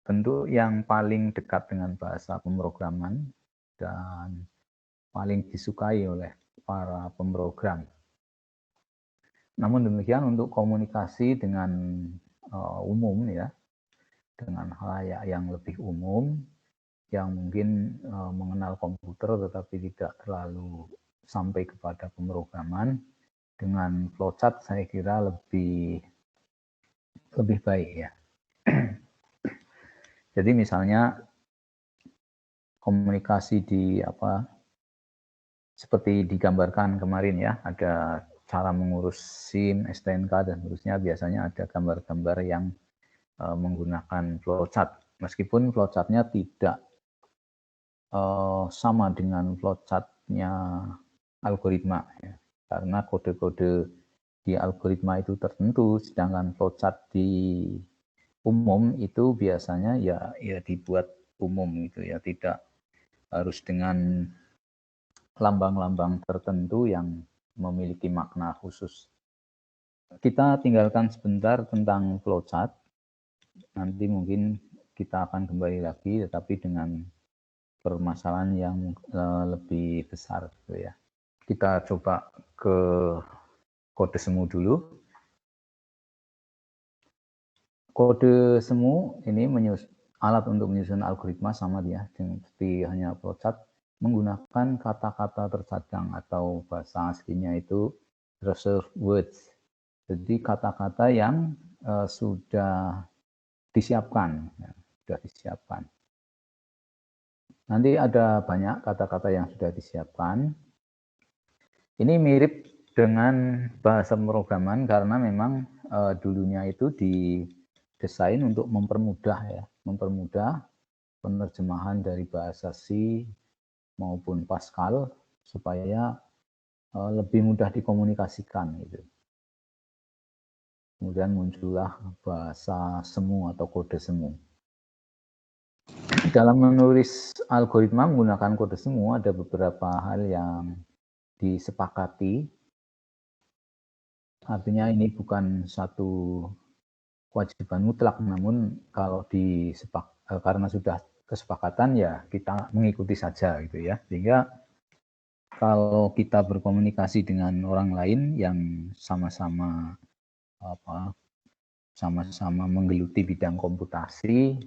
bentuk yang paling dekat dengan bahasa pemrograman dan paling disukai oleh para pemrogram. Namun demikian untuk komunikasi dengan umum ya, dengan halayak yang lebih umum, yang mungkin mengenal komputer tetapi tidak terlalu sampai kepada pemrograman, dengan flowchart saya kira lebih baik ya. Jadi misalnya komunikasi di seperti digambarkan kemarin ya, ada cara mengurus SIM, STNK dan seterusnya, biasanya ada gambar-gambar yang menggunakan flowchart. Meskipun flowchart-nya tidak sama dengan flowchart-nya algoritma ya. Karena kode-kode di algoritma itu tertentu, sedangkan flowchart di umum itu biasanya ya dibuat umum gitu ya, tidak harus dengan lambang-lambang tertentu yang memiliki makna khusus. Kita tinggalkan sebentar tentang flowchart. Nanti mungkin kita akan kembali lagi, tetapi dengan permasalahan yang lebih besar gitu ya. Kita coba ke kode semu dulu. Kode semu ini alat untuk menyusun algoritma sama dia, seperti hanya flowchart, menggunakan kata-kata tercadang atau bahasa aslinya itu reserved words. Jadi kata-kata yang sudah disiapkan, ya, sudah disiapkan. Nanti ada banyak kata-kata yang sudah disiapkan. Ini mirip dengan bahasa pemrograman karena memang dulunya itu didesain untuk mempermudah penerjemahan dari bahasa C maupun Pascal supaya lebih mudah dikomunikasikan gitu. Kemudian muncullah bahasa semu atau kode semu. Dalam menulis algoritma menggunakan kode semu ada beberapa hal yang disepakati. Artinya ini bukan satu kewajiban mutlak, namun kalau karena sudah kesepakatan ya kita mengikuti saja gitu ya. Sehingga kalau kita berkomunikasi dengan orang lain yang sama-sama menggeluti bidang komputasi,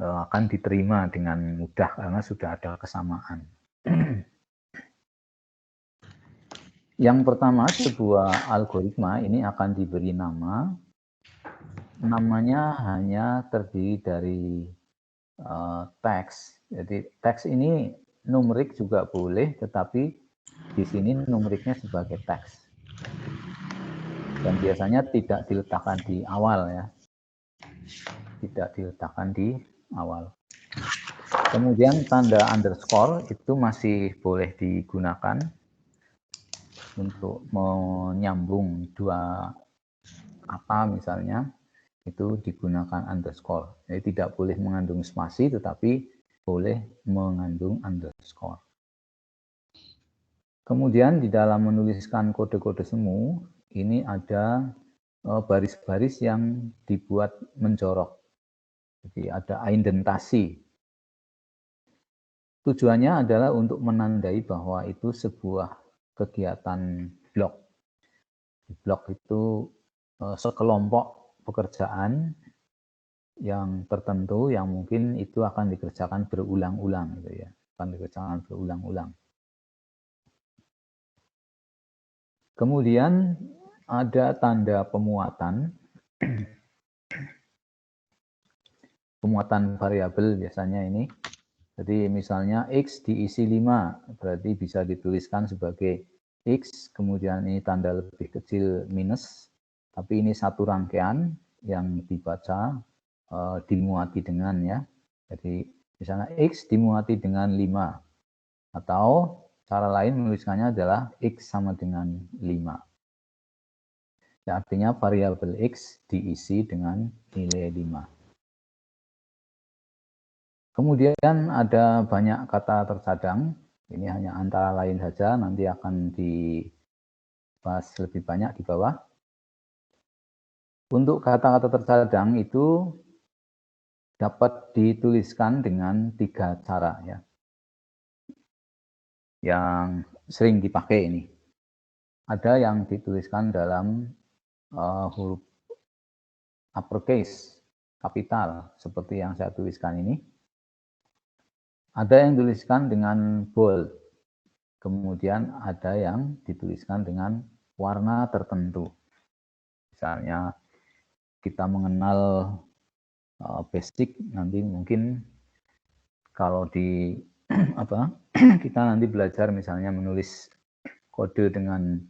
akan diterima dengan mudah karena sudah ada kesamaan. Yang pertama, sebuah algoritma ini akan diberi nama. Namanya hanya terdiri dari teks. Jadi teks ini numerik juga boleh, tetapi di sini numeriknya sebagai teks. Dan biasanya tidak diletakkan di awal ya. Tidak diletakkan di awal. Kemudian tanda underscore itu masih boleh digunakan untuk menyambung dua kata misalnya, itu digunakan underscore. Jadi tidak boleh mengandung spasi, tetapi boleh mengandung underscore. Kemudian di dalam menuliskan kode-kode semu, ini ada baris-baris yang dibuat menjorok. Jadi ada indentasi. Tujuannya adalah untuk menandai bahwa itu sebuah kegiatan blok. Blok itu sekelompok pekerjaan yang tertentu yang mungkin itu akan dikerjakan berulang-ulang gitu ya. Akan dikerjakan berulang-ulang. Kemudian ada tanda pemuatan. Pemuatan variabel biasanya ini. Jadi misalnya X diisi 5, berarti bisa dituliskan sebagai X, kemudian ini tanda lebih kecil minus, tapi ini satu rangkaian yang dibaca dimuati dengan ya. Jadi misalnya X dimuati dengan 5, atau cara lain menuliskannya adalah X sama dengan 5. Ya, artinya variabel X diisi dengan nilai 5. Kemudian ada banyak kata tercadang, ini hanya antara lain saja, nanti akan dibahas lebih banyak di bawah. Untuk kata-kata tercadang itu dapat dituliskan dengan 3 cara ya. Yang sering dipakai ini. Ada yang dituliskan dalam huruf uppercase, kapital, seperti yang saya tuliskan ini. Ada yang dituliskan dengan bold, kemudian ada yang dituliskan dengan warna tertentu. Misalnya kita mengenal basic, nanti mungkin kalau di kita nanti belajar misalnya menulis kode dengan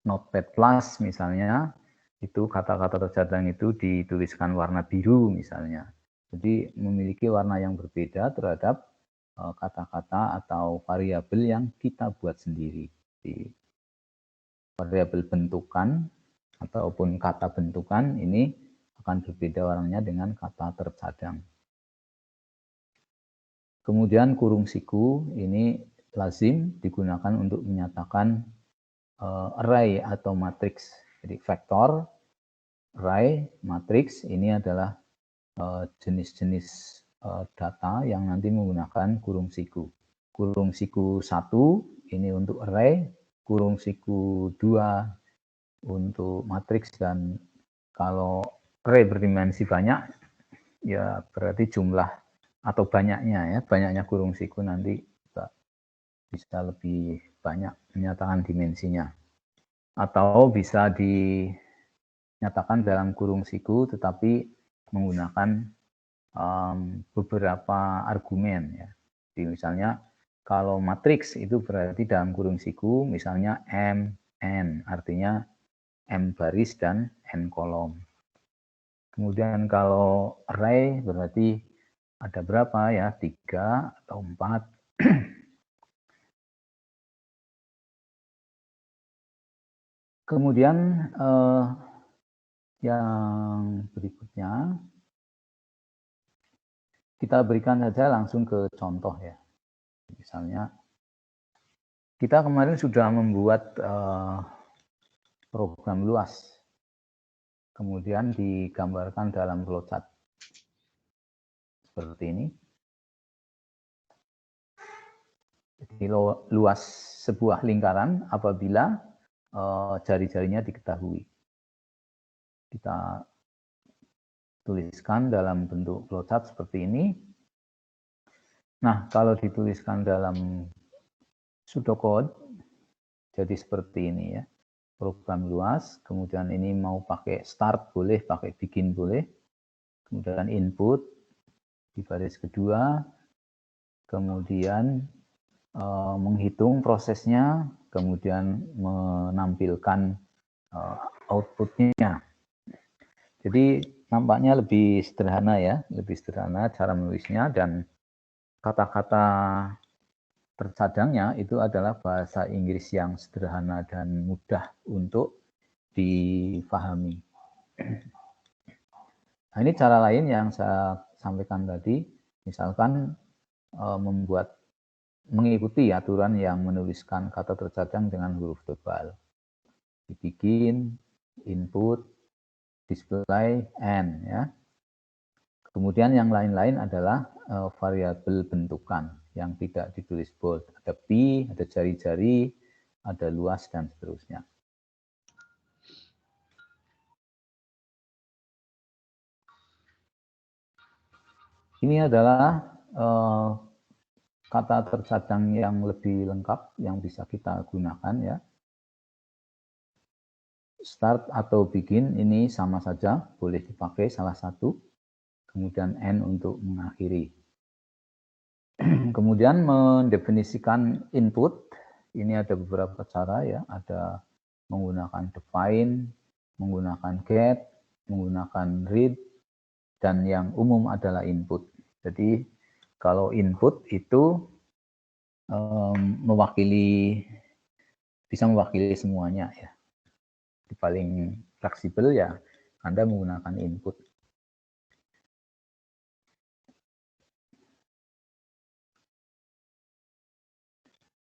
Notepad Plus misalnya, itu kata-kata tercadang itu dituliskan warna biru misalnya. Jadi memiliki warna yang berbeda terhadap kata-kata atau variabel yang kita buat sendiri. Di variabel bentukan ataupun kata bentukan ini akan berbeda warnanya dengan kata tercadang. Kemudian kurung siku ini lazim digunakan untuk menyatakan array atau matriks. Jadi vektor, array, matriks ini adalah jenis-jenis data yang nanti menggunakan kurung siku. Kurung siku 1 ini untuk array, kurung siku 2 untuk matriks, dan kalau array berdimensi banyak ya berarti jumlah atau banyaknya kurung siku nanti bisa lebih banyak menyatakan dimensinya. Atau bisa dinyatakan dalam kurung siku tetapi menggunakan beberapa argumen ya. Jadi misalnya kalau matriks itu berarti dalam kurung siku misalnya M, N, artinya M baris dan N kolom. Kemudian kalau array berarti ada berapa ya, 3 atau 4. Kemudian yang berikutnya kita berikan saja langsung ke contoh ya. Misalnya kita kemarin sudah membuat program luas, kemudian digambarkan dalam flowchart seperti ini. Jadi luas sebuah lingkaran apabila jari-jarinya diketahui. Kita tuliskan dalam bentuk flowchart seperti ini. Nah, kalau dituliskan dalam pseudocode jadi seperti ini ya. Program luas, kemudian ini mau pakai start boleh, pakai begin boleh. Kemudian input di baris kedua, kemudian menghitung prosesnya, kemudian menampilkan outputnya. Jadi nampaknya lebih sederhana ya, lebih sederhana cara menulisnya, dan kata-kata tercadangnya itu adalah bahasa Inggris yang sederhana dan mudah untuk difahami. Nah, ini cara lain yang saya sampaikan tadi, misalkan mengikuti aturan yang menuliskan kata tercadang dengan huruf tebal. Dibikin, input, display, N ya. Kemudian yang lain-lain adalah variabel bentukan yang tidak ditulis bold. Ada pi, ada jari-jari, ada luas, dan seterusnya. Ini adalah kata tercadang yang lebih lengkap yang bisa kita gunakan ya. Start atau begin ini sama saja, boleh dipakai salah satu. Kemudian N untuk mengakhiri. Kemudian mendefinisikan input, ini ada beberapa cara ya, ada menggunakan define, menggunakan get, menggunakan read, dan yang umum adalah input. Jadi kalau input itu bisa mewakili semuanya ya. Di paling fleksibel ya Anda menggunakan input.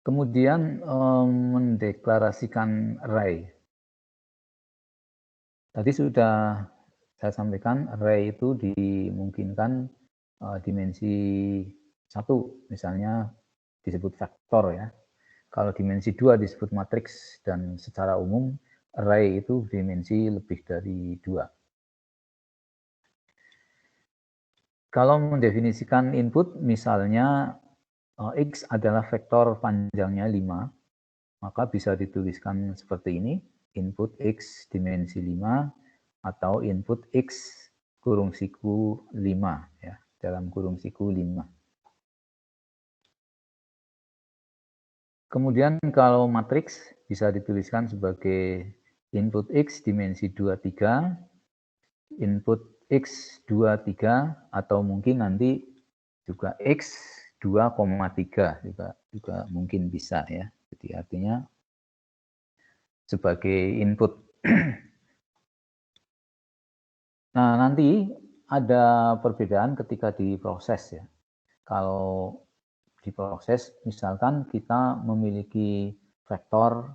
Kemudian mendeklarasikan array. Tadi sudah saya sampaikan array itu dimungkinkan dimensi 1 misalnya disebut vektor ya. Kalau dimensi 2 disebut matriks, dan secara umum array itu dimensi lebih dari 2. Kalau mendefinisikan input, misalnya X adalah vektor panjangnya 5, maka bisa dituliskan seperti ini, input X dimensi 5, atau input X kurung siku 5, ya, dalam kurung siku 5. Kemudian kalau matriks bisa dituliskan sebagai input X dimensi 23, input X 23, atau mungkin nanti juga X 2,3 juga mungkin bisa ya. Jadi artinya sebagai input. Nah, nanti ada perbedaan ketika diproses ya. Kalau diproses, misalkan kita memiliki vektor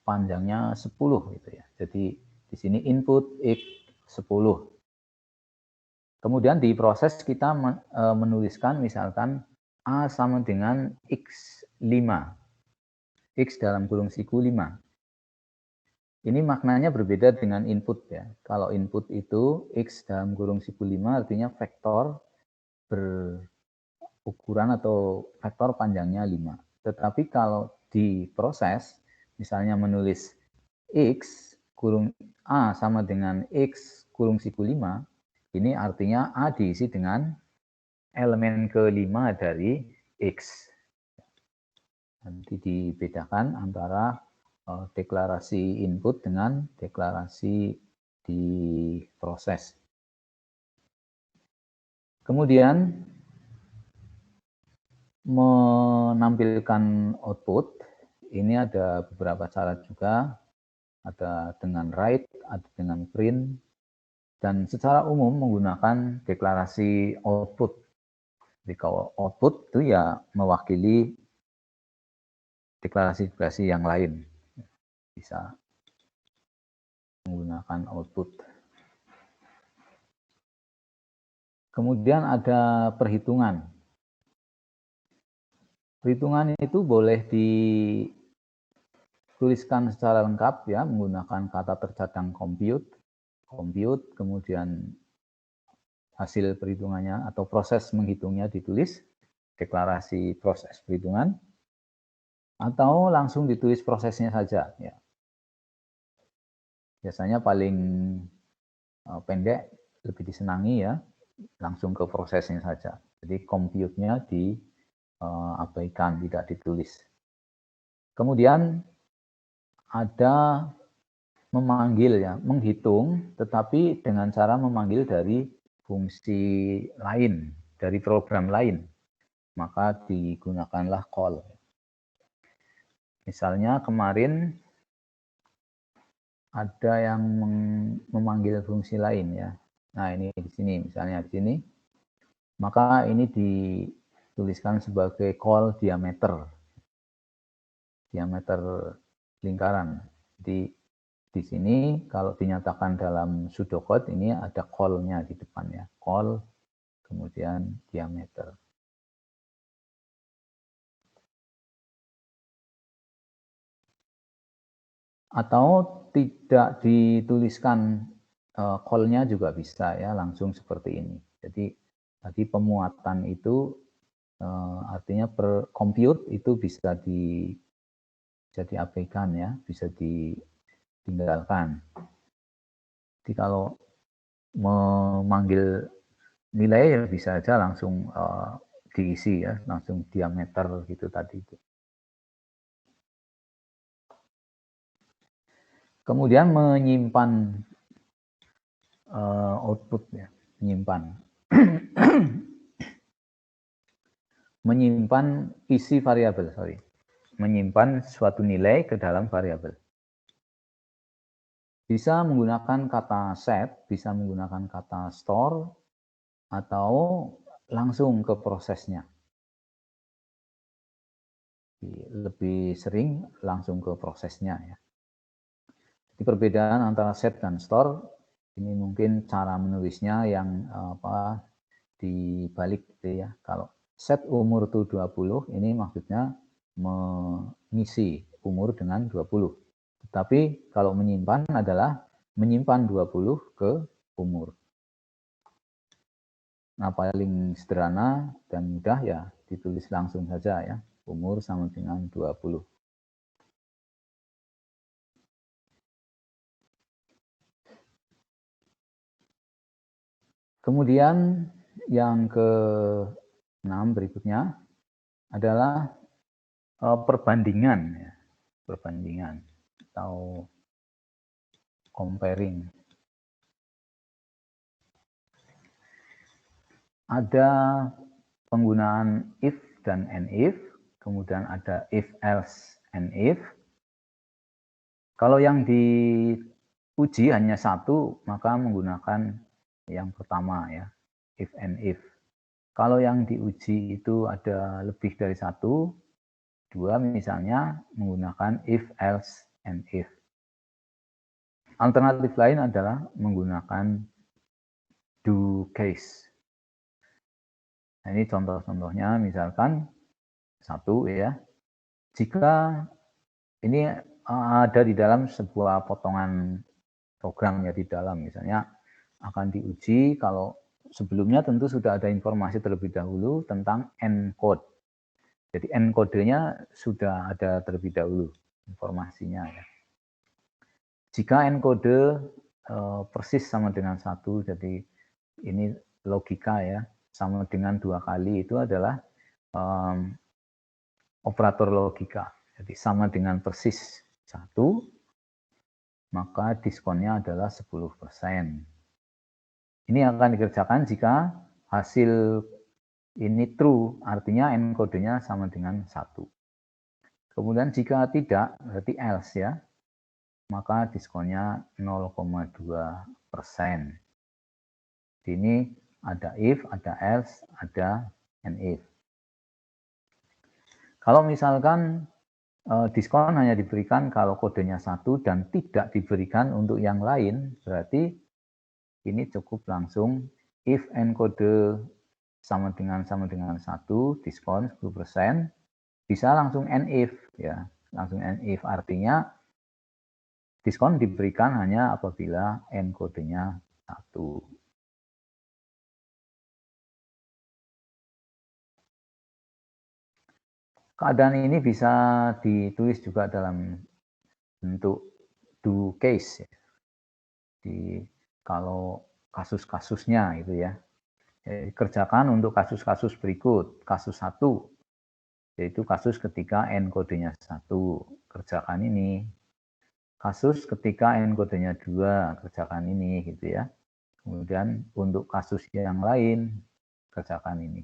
panjangnya 10 gitu ya. Jadi di sini input X 10. Kemudian di proses kita menuliskan misalkan A sama dengan X5. X dalam kurung siku 5. Ini maknanya berbeda dengan input ya. Kalau input itu X dalam kurung siku 5 artinya vektor berukuran atau vektor panjangnya 5. Tetapi kalau di proses, misalnya menulis X kurung A sama dengan X kurung siku 5, ini artinya A diisi dengan elemen kelima dari X. Nanti dibedakan antara deklarasi input dengan deklarasi di proses. Kemudian menampilkan output, ini ada beberapa cara juga, ada dengan write, ada dengan print, dan secara umum menggunakan deklarasi output. Jadi kalau output itu ya mewakili deklarasi-deklarasi yang lain. Bisa menggunakan output. Kemudian ada perhitungan. Perhitungan itu boleh dituliskan secara lengkap ya menggunakan kata tercadang compute, kemudian hasil perhitungannya atau proses menghitungnya ditulis, deklarasi proses perhitungan, atau langsung ditulis prosesnya saja ya. Biasanya paling pendek, lebih disenangi ya, langsung ke prosesnya saja. Jadi compute-nya diabaikan, tidak ditulis. Kemudian ada memanggil ya, menghitung, tetapi dengan cara memanggil dari fungsi lain, dari program lain. Maka digunakanlah call. Misalnya kemarin ada yang memanggil fungsi lain ya. Nah, ini di sini, misalnya di sini. Maka ini dituliskan sebagai call diameter. Diameter lingkaran. Jadi di sini kalau dinyatakan dalam pseudocode ini ada call-nya di depan ya. Call kemudian diameter. Atau tidak dituliskan call-nya juga bisa ya, langsung seperti ini. Jadi tadi pemuatan itu artinya per compute itu bisa diabaikan ya, bisa ditinggalkan. Jadi kalau memanggil nilai ya bisa aja langsung diisi ya, langsung diameter gitu tadi itu. Kemudian menyimpan output ya, menyimpan menyimpan isi variabel, menyimpan suatu nilai ke dalam variabel. Bisa menggunakan kata set, bisa menggunakan kata store, atau langsung ke prosesnya. Lebih sering langsung ke prosesnya ya. Jadi perbedaan antara set dan store, Ini mungkin cara menulisnya yang dibalik gitu ya. Kalau set umur itu 20, ini maksudnya mengisi umur dengan 20. Tetapi kalau menyimpan adalah menyimpan 20 ke umur. Nah, paling sederhana dan mudah ya ditulis langsung saja ya. Umur sama dengan 20. Kemudian yang ke-6 berikutnya adalah perbandingan ya. Perbandingan atau comparing. Ada penggunaan if dan if, kemudian ada if else and if. Kalau yang diuji hanya satu, maka menggunakan yang pertama ya, if and if. Kalau yang diuji itu ada lebih dari satu, dua misalnya menggunakan if else and if. Alternatif lain adalah menggunakan do case. Nah, ini contoh-contohnya, misalkan satu ya, jika ini ada di dalam sebuah potongan program ya di dalam, misalnya akan diuji kalau sebelumnya tentu sudah ada informasi terlebih dahulu tentang encode. Jadi encode-nya sudah ada terlebih dahulu informasinya ya. Jika encode persis sama dengan satu, jadi ini logika ya, sama dengan 2 kali itu adalah operator logika. Jadi sama dengan persis 1, maka diskonnya adalah 10%. Ini akan dikerjakan jika hasil ini true, artinya encode-nya sama dengan 1. Kemudian jika tidak, berarti else ya, maka diskonnya 0,2%. Ini ada if, ada else, ada and if. Kalau misalkan diskon hanya diberikan kalau kodenya 1 dan tidak diberikan untuk yang lain, berarti ini cukup langsung if encode sama dengan 1, diskon 10%, bisa langsung and if ya. Langsung and if artinya diskon diberikan hanya apabila encode-nya 1. Keadaan ini bisa ditulis juga dalam bentuk do case. Jadi kalau kasus-kasusnya itu ya. Jadi, kerjakan untuk kasus-kasus berikut. Kasus 1, yaitu kasus ketika encode-nya 1, kerjakan ini. Kasus ketika encode-nya 2, kerjakan ini gitu ya. Kemudian untuk kasus yang lain, kerjakan ini.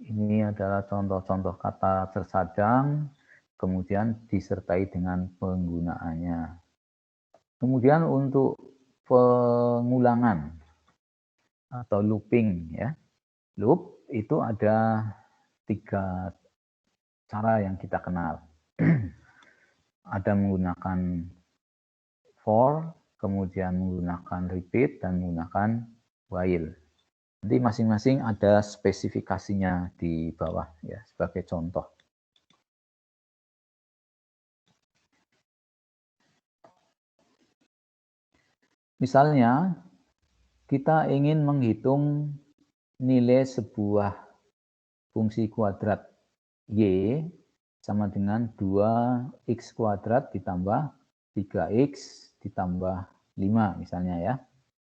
Ini adalah contoh-contoh kata tersadang, kemudian disertai dengan penggunaannya. Kemudian untuk pengulangan atau looping ya. Loop itu ada 3 cara yang kita kenal. Ada menggunakan for, kemudian menggunakan repeat, dan menggunakan while. Nanti masing-masing ada spesifikasinya di bawah ya sebagai contoh. Misalnya kita ingin menghitung nilai sebuah fungsi kuadrat y sama dengan 2x kuadrat ditambah 3x ditambah 5 misalnya ya,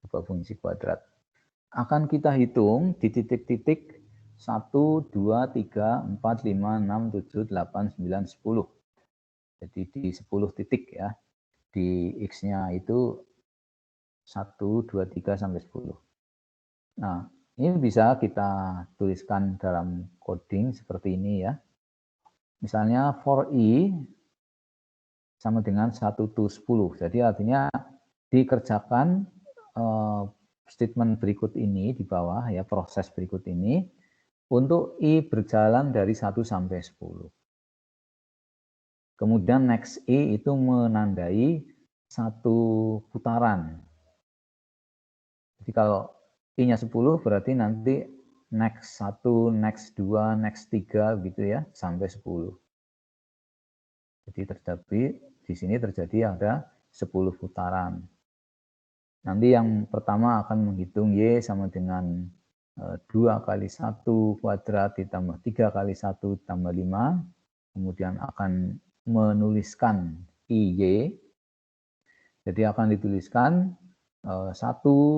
sebuah fungsi kuadrat. Akan kita hitung di titik-titik 1, 2, 3, 4, 5, 6, 7, 8, 9, 10. Jadi di 10 titik ya. Di X-nya itu 1, 2, 3, sampai 10. Nah, ini bisa kita tuliskan dalam coding seperti ini ya. Misalnya for I sama dengan 1 to 10. Jadi artinya dikerjakan statement berikut ini di bawah ya, proses berikut ini untuk I berjalan dari 1 sampai 10. Kemudian next I itu menandai satu putaran. Jadi kalau I-nya 10 berarti nanti next 1, next 2, next 3 gitu ya, sampai 10. Jadi di sini terjadi ada 10 putaran. Nanti yang pertama akan menghitung Y sama dengan 2 kali 1 kuadrat ditambah 3 kali 1 ditambah 5. Kemudian akan menuliskan IY. Jadi akan dituliskan 1,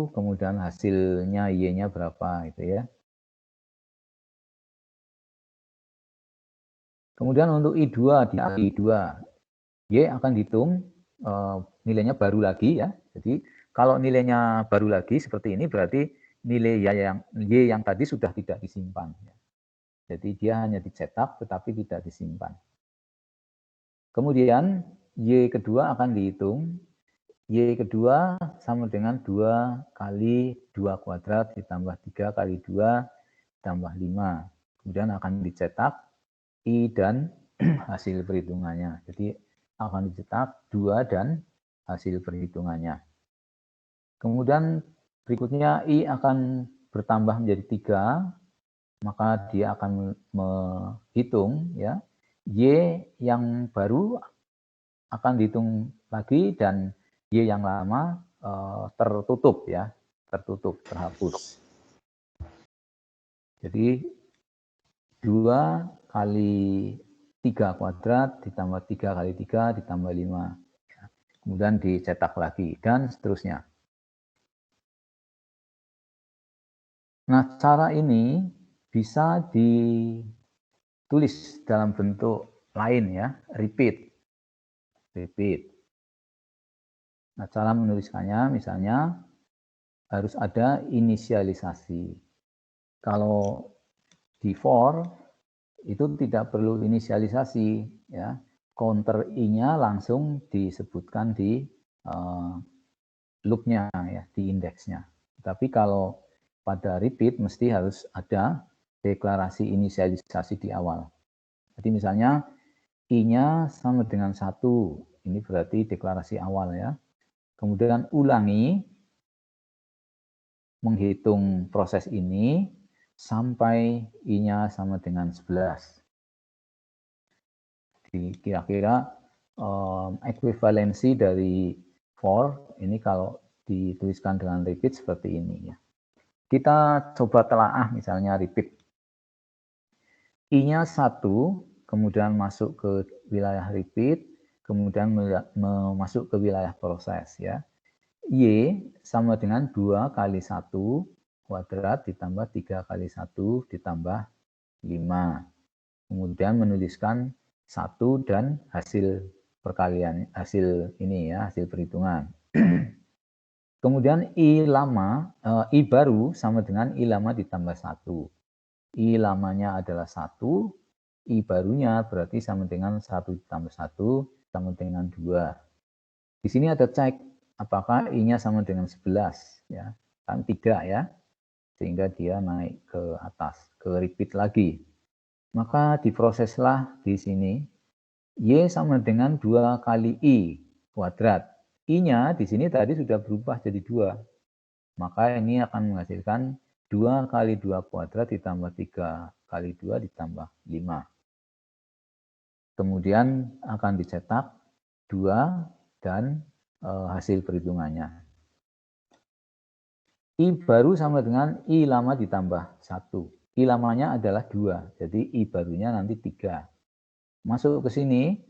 kemudian hasilnya Y-nya berapa itu ya. Kemudian untuk I2 di I2, Y akan dihitung nilainya baru lagi ya. Jadi kalau nilainya baru lagi seperti ini berarti nilai Y yang tadi sudah tidak disimpan. Jadi dia hanya dicetak tetapi tidak disimpan. Kemudian Y kedua akan dihitung. Y kedua sama dengan 2 kali 2 kuadrat ditambah 3 kali 2 ditambah 5. Kemudian akan dicetak I dan hasil perhitungannya. Jadi akan dicetak 2 dan hasil perhitungannya. Kemudian berikutnya I akan bertambah menjadi 3, maka dia akan menghitung ya Y yang baru akan dihitung lagi dan Y yang lama tertutup ya, terhapus. Jadi 2 kali 3 kuadrat ditambah 3 kali 3 ditambah 5. Kemudian dicetak lagi dan seterusnya. Nah, cara ini bisa ditulis dalam bentuk lain ya, repeat. Nah, cara menuliskannya misalnya harus ada inisialisasi. Kalau di for itu tidak perlu inisialisasi ya. Counter I-nya langsung disebutkan di loop-nya ya, di indeksnya. Tapi kalau pada repeat mesti harus ada deklarasi inisialisasi di awal. Jadi misalnya I-nya sama dengan 1, ini berarti deklarasi awal ya. Kemudian ulangi menghitung proses ini sampai I-nya sama dengan 11. Jadi kira-kira ekuivalensi dari for ini kalau dituliskan dengan repeat seperti ini ya. Kita coba telaah misalnya repeat. I-nya 1, kemudian masuk ke wilayah repeat, kemudian masuk ke wilayah proses ya. Y sama dengan 2 kali 1 kuadrat ditambah 3 kali 1 ditambah 5. Kemudian menuliskan 1 dan hasil perkalian, hasil ini ya, hasil perhitungan. Kemudian I baru sama dengan I lama ditambah 1. I lamanya adalah 1, I barunya berarti sama dengan 1 ditambah 1 sama dengan 2. Di sini ada cek apakah I-nya sama dengan 11 ya. Kan tidak ya. Sehingga dia naik ke atas, ke repeat lagi. Maka diproseslah di sini Y sama dengan 2 kali I kuadrat. I-nya di sini tadi sudah berubah jadi 2. Maka ini akan menghasilkan 2 kali 2 kuadrat ditambah 3 kali 2 ditambah 5. Kemudian akan dicetak 2 dan hasil perhitungannya. I baru sama dengan I lama ditambah 1. I lamanya adalah 2, jadi I barunya nanti 3. Masuk ke sini,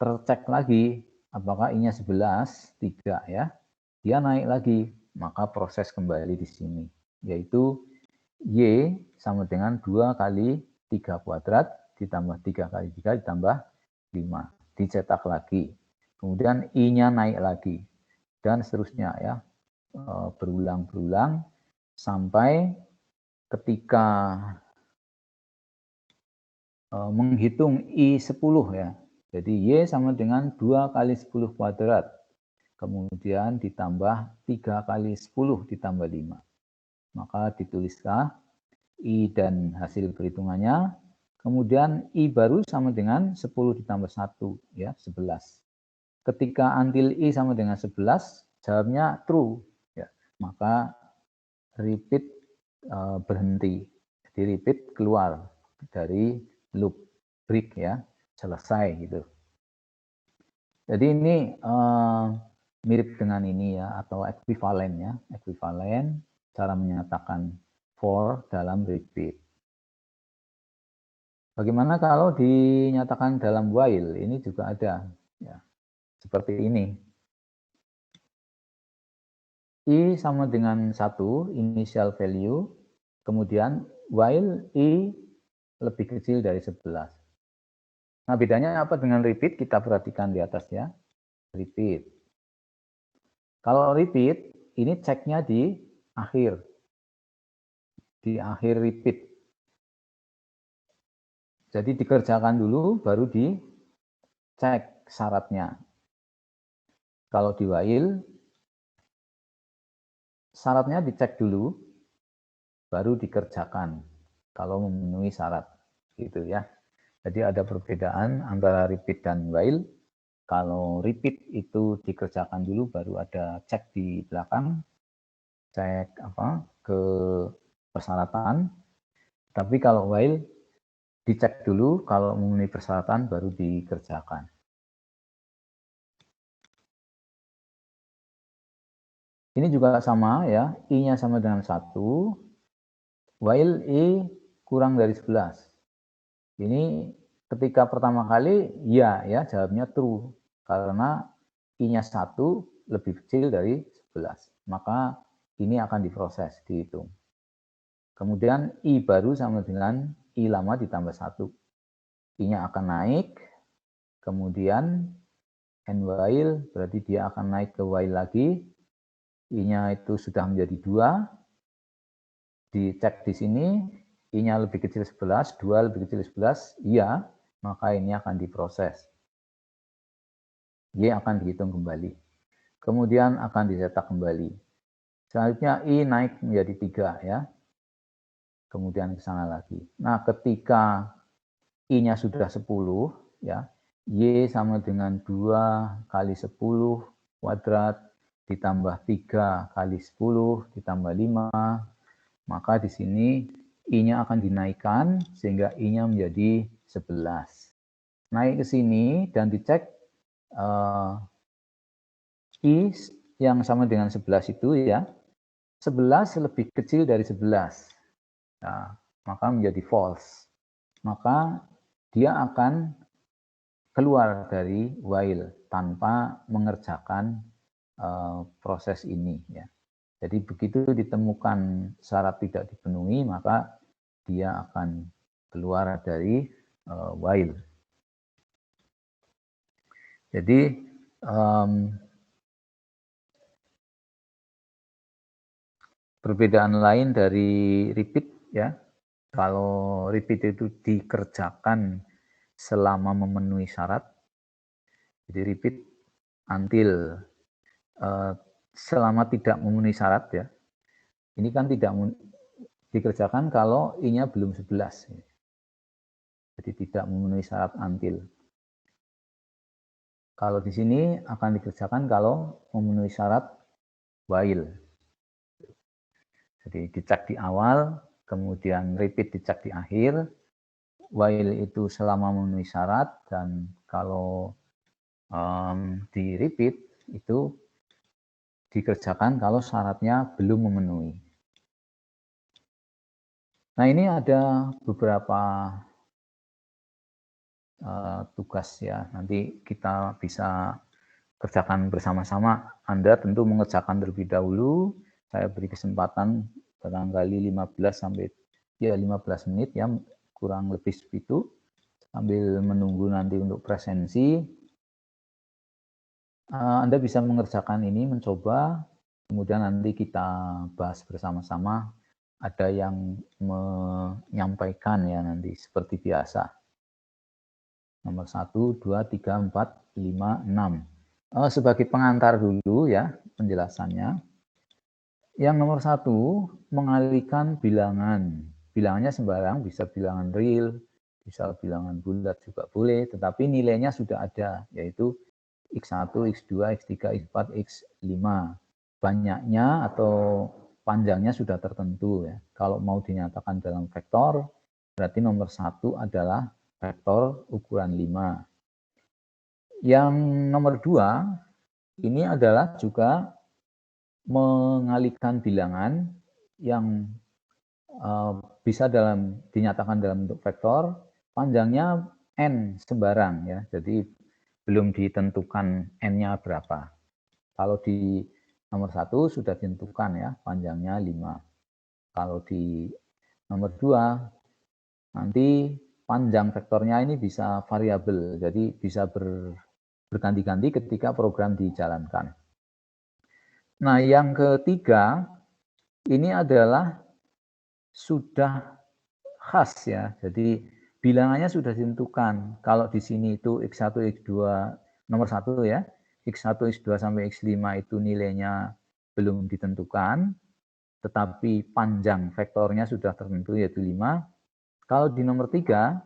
tercek lagi apakah I-nya 11, 3 ya. Dia naik lagi, maka proses kembali di sini, yaitu Y sama dengan 2 kali 3 kuadrat ditambah 3 kali 3 ditambah 5. Dicetak lagi. Kemudian I-nya naik lagi. Dan seterusnya ya. Berulang-berulang sampai ketika menghitung I10 ya. Jadi Y sama dengan 2 kali 10 kuadrat. Kemudian ditambah 3 kali 10 ditambah 5. Maka ditulislah I dan hasil perhitungannya, Kemudian I baru sama dengan 10 ditambah 1, ya, 11. Ketika until I sama dengan 11, jawabnya true. Ya. Maka repeat berhenti. Jadi repeat keluar dari loop, break ya, selesai gitu. Jadi ini mirip dengan ini ya, atau ekuivalen ya, ekuivalen cara menyatakan for dalam repeat. Bagaimana kalau dinyatakan dalam while? Ini juga ada ya, seperti ini. I sama dengan 1, initial value, kemudian while I lebih kecil dari 11. Nah, bedanya apa dengan repeat? Kita perhatikan di atas ya. Repeat. Kalau repeat, ini ceknya di akhir. Di akhir repeat. Jadi dikerjakan dulu, baru dicek syaratnya. Kalau di while, syaratnya dicek dulu, baru dikerjakan. Kalau memenuhi syarat. Gitu ya. Jadi ada perbedaan antara repeat dan while. Kalau repeat itu dikerjakan dulu, baru ada cek di belakang, cek ke persyaratan. Tapi kalau while dicek dulu, kalau memenuhi persyaratan baru dikerjakan. Ini juga sama ya, I-nya sama dengan 1, while I kurang dari 11. Ini ketika pertama kali ya jawabnya true, karena I-nya 1 lebih kecil dari 11. Maka ini akan diproses, dihitung. Kemudian I baru sama dengan I lama ditambah 1. I-nya akan naik, kemudian and while, berarti dia akan naik ke while lagi. I-nya itu sudah menjadi 2. Dicek di sini, I-nya lebih kecil 11, 2 lebih kecil 11, iya, maka ini akan diproses. Y akan dihitung kembali. Kemudian akan dicetak kembali. Selanjutnya I naik menjadi 3 ya. Kemudian ke sana lagi. Nah, ketika I-nya sudah 10 ya, Y sama dengan 2 kali 10 kuadrat ditambah 3 kali 10 ditambah 5, maka di sini I-nya akan dinaikkan sehingga I-nya menjadi 11. Naik ke sini dan dicek I yang sama dengan 11 itu ya, 11 lebih kecil dari 11. Nah, maka menjadi false. Maka dia akan keluar dari while tanpa mengerjakan proses ini ya. Jadi begitu ditemukan syarat tidak dipenuhi, maka dia akan keluar dari while. Jadi perbedaan lain dari repeat ya. Kalau repeat itu dikerjakan selama memenuhi syarat. Jadi repeat until selama tidak memenuhi syarat ya. Ini kan tidak dikerjakan kalau I-nya belum 11. Jadi tidak memenuhi syarat until. Kalau di sini akan dikerjakan kalau memenuhi syarat while. Jadi dicek di awal, kemudian repeat dicek di akhir. While itu selama memenuhi syarat, dan kalau di repeat itu dikerjakan kalau syaratnya belum memenuhi. Nah, ini ada beberapa tugas ya, nanti kita bisa kerjakan bersama-sama. Anda tentu mengerjakan terlebih dahulu, saya beri kesempatan barangkali 15 sampai 15 menit ya, kurang lebih segitu, sambil menunggu nanti untuk presensi. Anda bisa mengerjakan ini, mencoba, kemudian nanti kita bahas bersama-sama. Ada yang menyampaikan ya nanti seperti biasa. Nomor 1, 2, 3, 4, 5, 6. Sebagai pengantar dulu ya penjelasannya. Yang nomor 1, mengalihkan bilangan. Bilangannya sembarang, bisa bilangan real, bisa bilangan bulat juga boleh, tetapi nilainya sudah ada, yaitu X1, X2, X3, X4, X5. Banyaknya atau panjangnya sudah tertentu ya. Kalau mau dinyatakan dalam vektor, berarti nomor 1 adalah vektor ukuran 5. Yang nomor 2, ini adalah juga mengalihkan bilangan yang bisa dinyatakan dalam bentuk vektor, panjangnya n sembarang ya. Jadi belum ditentukan n-nya berapa. Kalau di nomor 1 sudah ditentukan ya, panjangnya 5. Kalau di nomor 2 nanti panjang vektornya ini bisa variabel, jadi bisa berganti-ganti ketika program dijalankan. Nah, yang ketiga ini adalah sudah khas ya. Jadi bilangannya sudah ditentukan. Kalau di sini itu X1, X2 nomor 1 ya. X1, X2 sampai X5 itu nilainya belum ditentukan, tetapi panjang vektornya sudah tertentu yaitu 5. Kalau di nomor 3,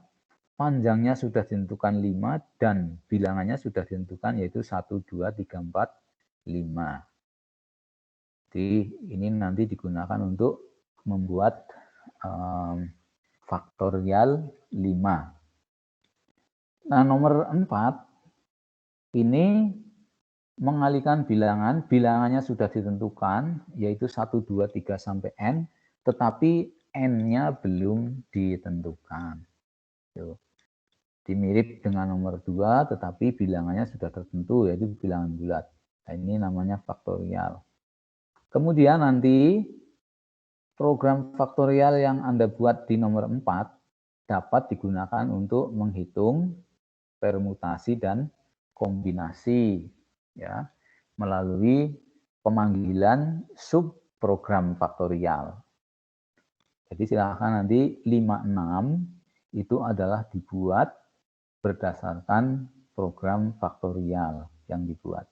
panjangnya sudah ditentukan 5 dan bilangannya sudah ditentukan yaitu 1, 2, 3, 4, 5. Jadi ini nanti digunakan untuk membuat faktorial 5. Nah, nomor 4 ini mengalihkan bilangan, bilangannya sudah ditentukan, yaitu 1, 2, 3, sampai N, tetapi N-nya belum ditentukan. Dimirip dengan nomor 2, tetapi bilangannya sudah tertentu, yaitu bilangan bulat. Nah, ini namanya faktorial. Kemudian nanti program faktorial yang Anda buat di nomor 4 dapat digunakan untuk menghitung permutasi dan kombinasi ya melalui pemanggilan subprogram faktorial. Jadi silakan nanti 56 itu adalah dibuat berdasarkan program faktorial yang dibuat.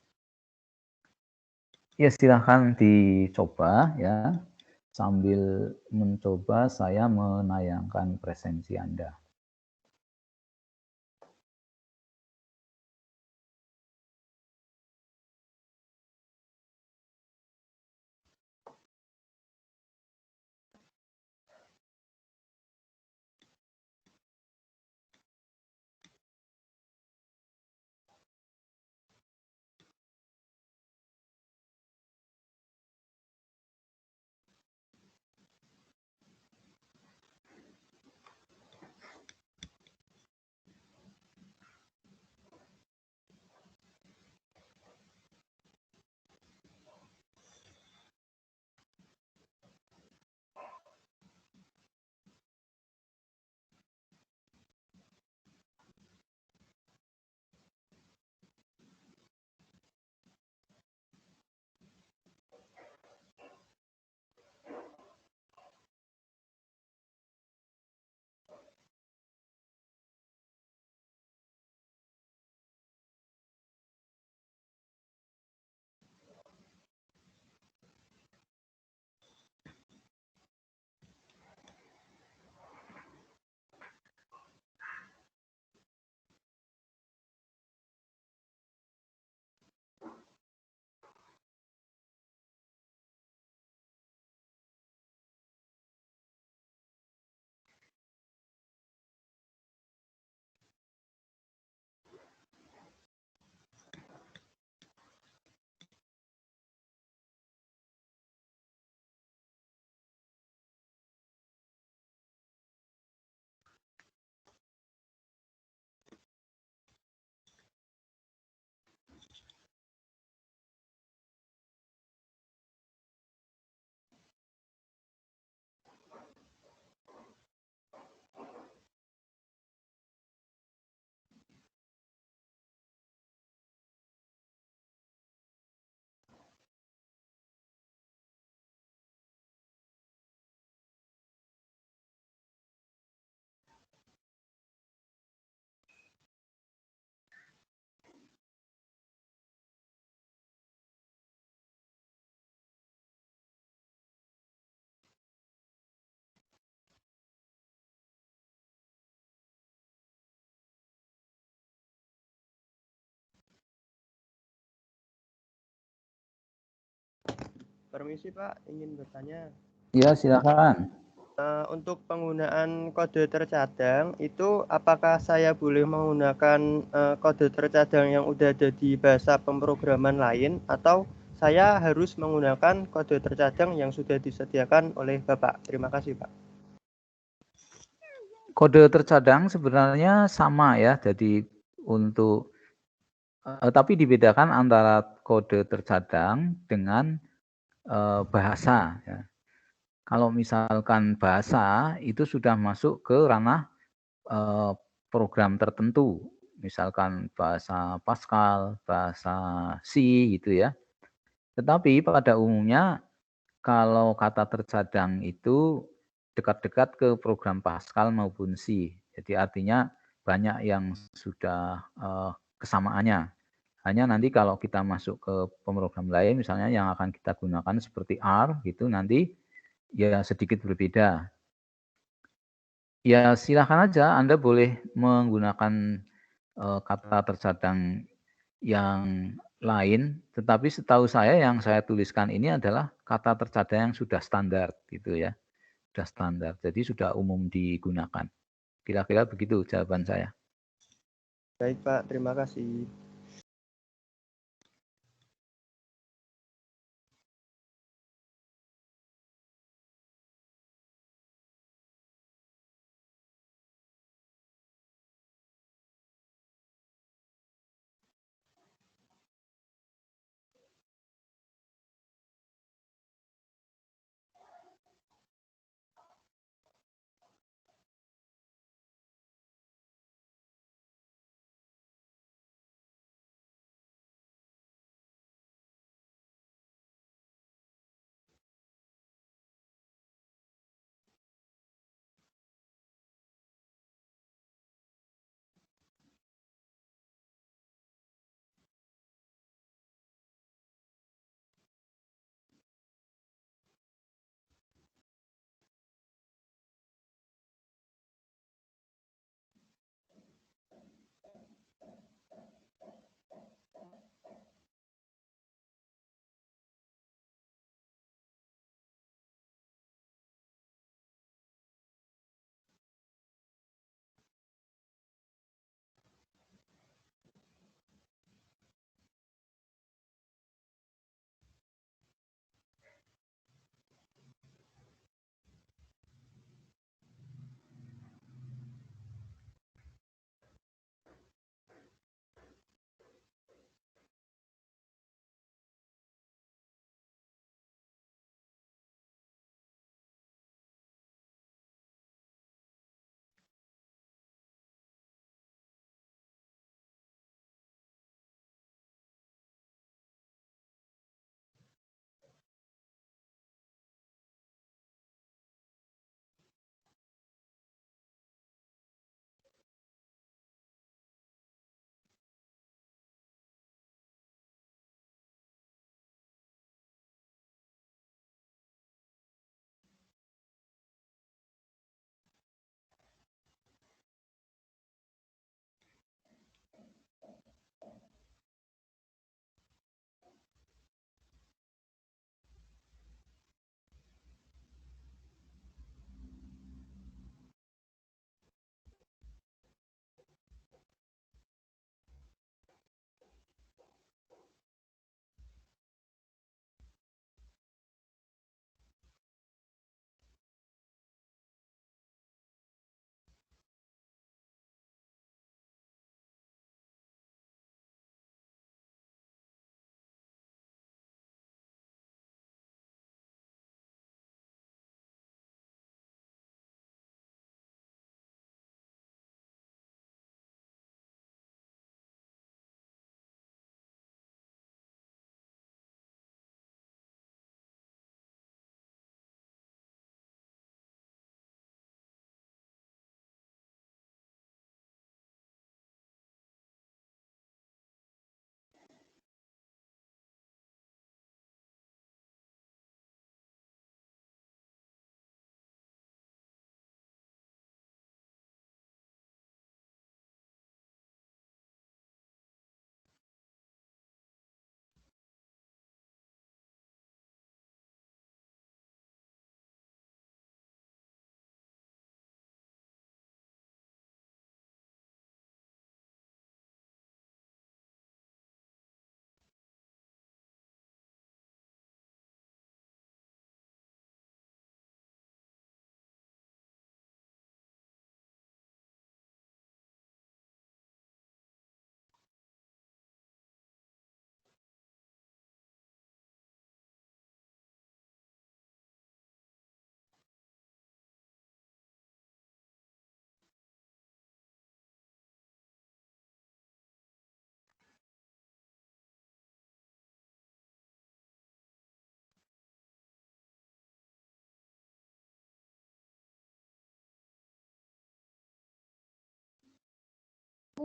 Ya silakan dicoba ya. Sambil mencoba saya menayangkan presensi Anda. Permisi Pak, ingin bertanya. Ya, silakan. Untuk penggunaan kode tercadang itu apakah saya boleh menggunakan kode tercadang yang udah ada di bahasa pemrograman lain atau saya harus menggunakan kode tercadang yang sudah disediakan oleh Bapak? Terima kasih Pak. Kode tercadang sebenarnya sama ya. Jadi untuk tapi dibedakan antara kode tercadang dengan bahasa ya. Kalau misalkan bahasa itu sudah masuk ke ranah program tertentu, misalkan bahasa Pascal, bahasa C gitu ya. Tetapi pada umumnya kalau kata tercadang itu dekat-dekat ke program Pascal maupun C. Jadi artinya banyak yang sudah kesamaannya. Hanya nanti kalau kita masuk ke pemrogram lain, misalnya yang akan kita gunakan seperti R gitu, nanti ya sedikit berbeda. Ya silahkan aja Anda boleh menggunakan kata tercadang yang lain, tetapi setahu saya yang saya tuliskan ini adalah kata tercadang yang sudah standar gitu ya, sudah standar, jadi sudah umum digunakan. Kira-kira begitu jawaban saya. Baik Pak, terima kasih.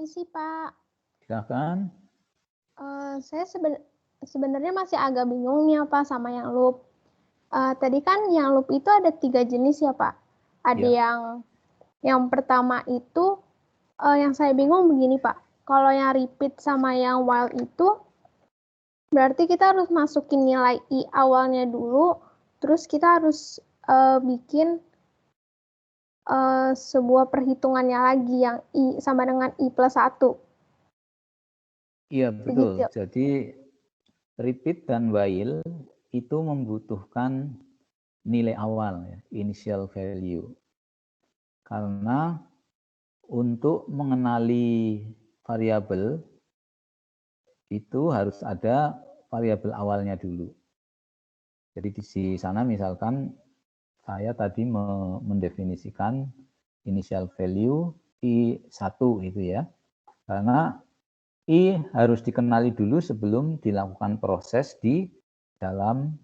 Permisi, Pak. Silakan. Saya sebenarnya masih agak bingung nih Pak sama yang loop. Tadi kan yang loop itu ada 3 jenis ya Pak. Ada Ya. yang pertama itu yang saya bingung begini Pak. Kalau yang repeat sama yang while itu berarti kita harus masukin nilai i awalnya dulu, terus kita harus bikin sebuah perhitungannya lagi yang i sama dengan i plus 1. Iya, betul. Begitu. Jadi repeat dan while itu membutuhkan nilai awal, ya, initial value. Karena untuk mengenali variabel itu harus ada variabel awalnya dulu. Jadi di sana misalkan saya tadi mendefinisikan initial value I1 itu ya. Karena I harus dikenali dulu sebelum dilakukan proses di dalam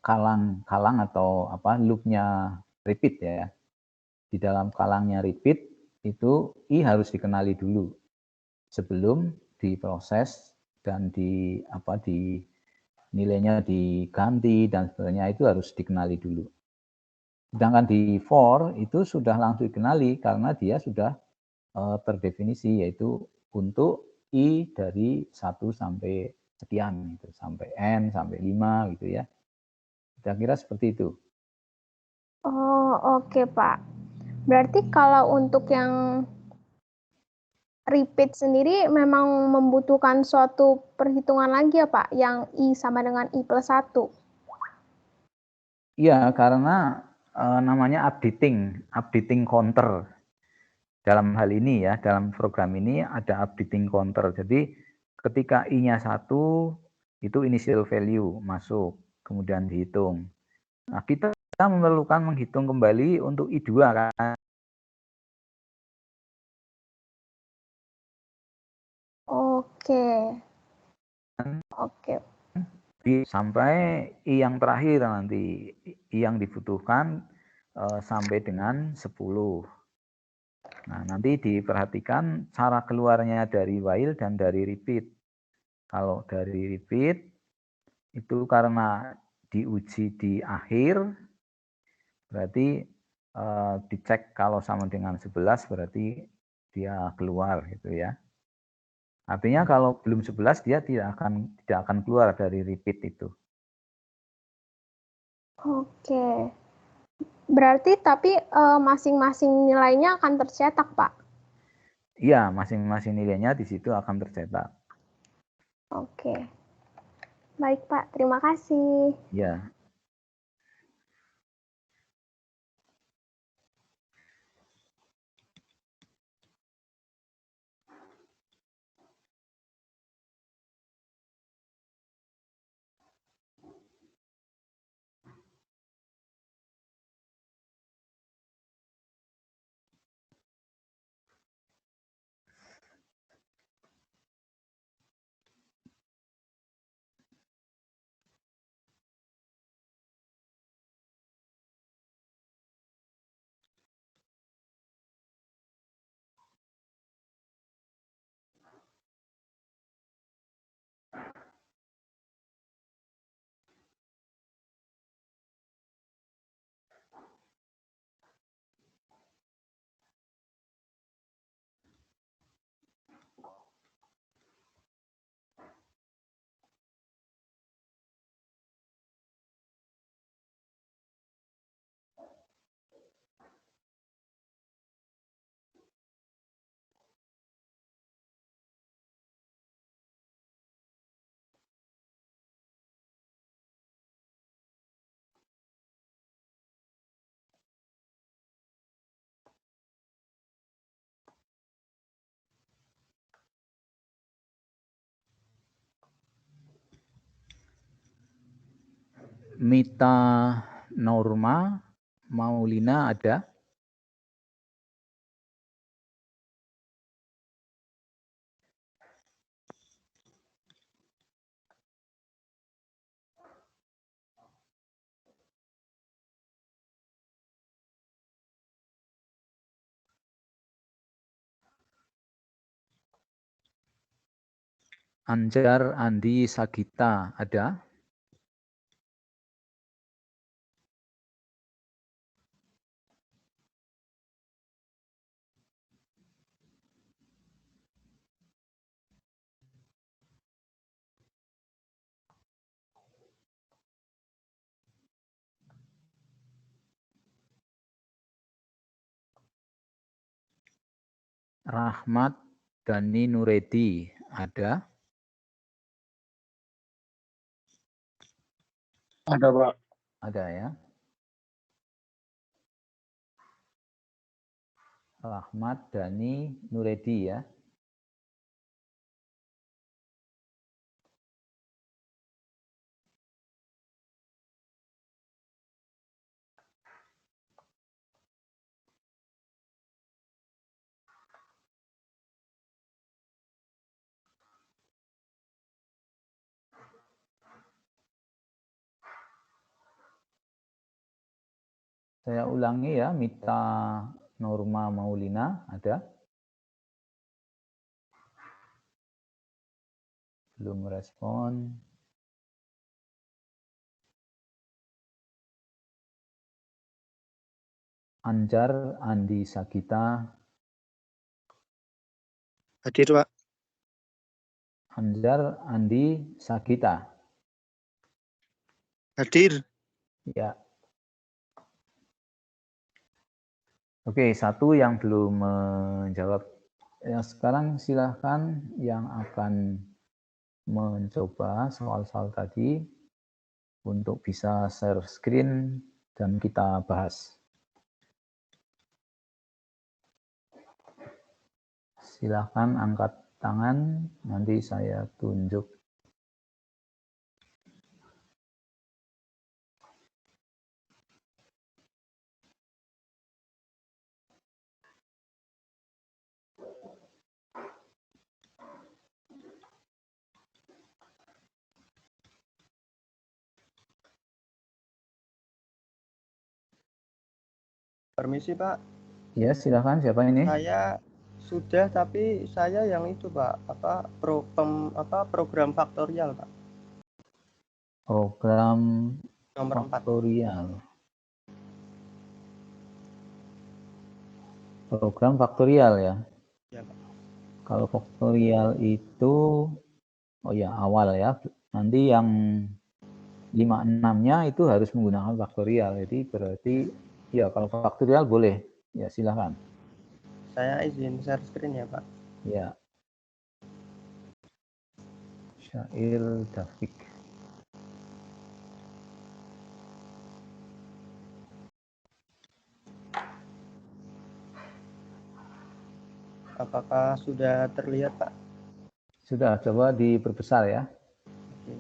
kalang atau loopnya repeat ya. Di dalam kalangnya repeat itu I harus dikenali dulu sebelum diproses dan nilainya diganti dan sebagainya, itu harus dikenali dulu. Sedangkan di for itu sudah langsung dikenali karena dia sudah terdefinisi, yaitu untuk I dari 1 sampai sekian gitu, sampai N, sampai 5 gitu ya. Kira-kira seperti itu. Oh, oke, Pak. Berarti kalau untuk yang repeat sendiri memang membutuhkan suatu perhitungan lagi ya Pak, yang I sama dengan I plus 1. Iya, karena namanya updating counter. Dalam hal ini ya, dalam program ini ada updating counter. Jadi ketika I-nya 1, itu initial value masuk, kemudian dihitung. Nah, kita memerlukan menghitung kembali untuk I2 kan. Oke. Oke. Sampai I yang terakhir nanti, I yang dibutuhkan sampai dengan 10. Nah, nanti diperhatikan cara keluarnya dari while dan dari repeat. Kalau dari repeat, itu karena diuji di akhir, berarti dicek kalau sama dengan 11, berarti dia keluar gitu ya. Artinya kalau belum 11 dia tidak akan keluar dari repeat itu. Oke. Berarti tapi masing-masing nilainya akan tercetak, Pak? Iya, masing-masing nilainya di situ akan tercetak. Oke. Baik, Pak. Terima kasih. Ya. Mita Norma Maulina ada? Anjar, Andi, Sagita, ada? Rahmat, Dani, Nuredi, ada? Ada, Pak. Ada ya. Rahmat, Dani, Nuredi ya. Saya ulangi ya, Mita, Norma, Maulina, ada? Belum respon. Anjar, Andi, Sagita. Hadir, Pak. Anjar, Andi, Sagita. Hadir. Ya. Oke, satu yang belum menjawab. Ya, sekarang silahkan yang akan mencoba soal-soal tadi untuk bisa share screen dan kita bahas. Silahkan angkat tangan, nanti saya tunjuk. Permisi Pak. Ya, silahkan. Siapa ini? Saya sudah, tapi saya yang itu Pak, program faktorial Pak. Program Nomor 4. faktorial. Program faktorial ya. Ya Pak. Kalau faktorial itu, oh ya awal ya. Nanti yang 5-6-nya itu harus menggunakan faktorial. Jadi berarti ya kalau faktorial boleh. Ya silahkan. Saya izin share screen ya Pak. Ya. Syair Dafiq. Apakah sudah terlihat Pak? Sudah, coba diperbesar ya. Oke.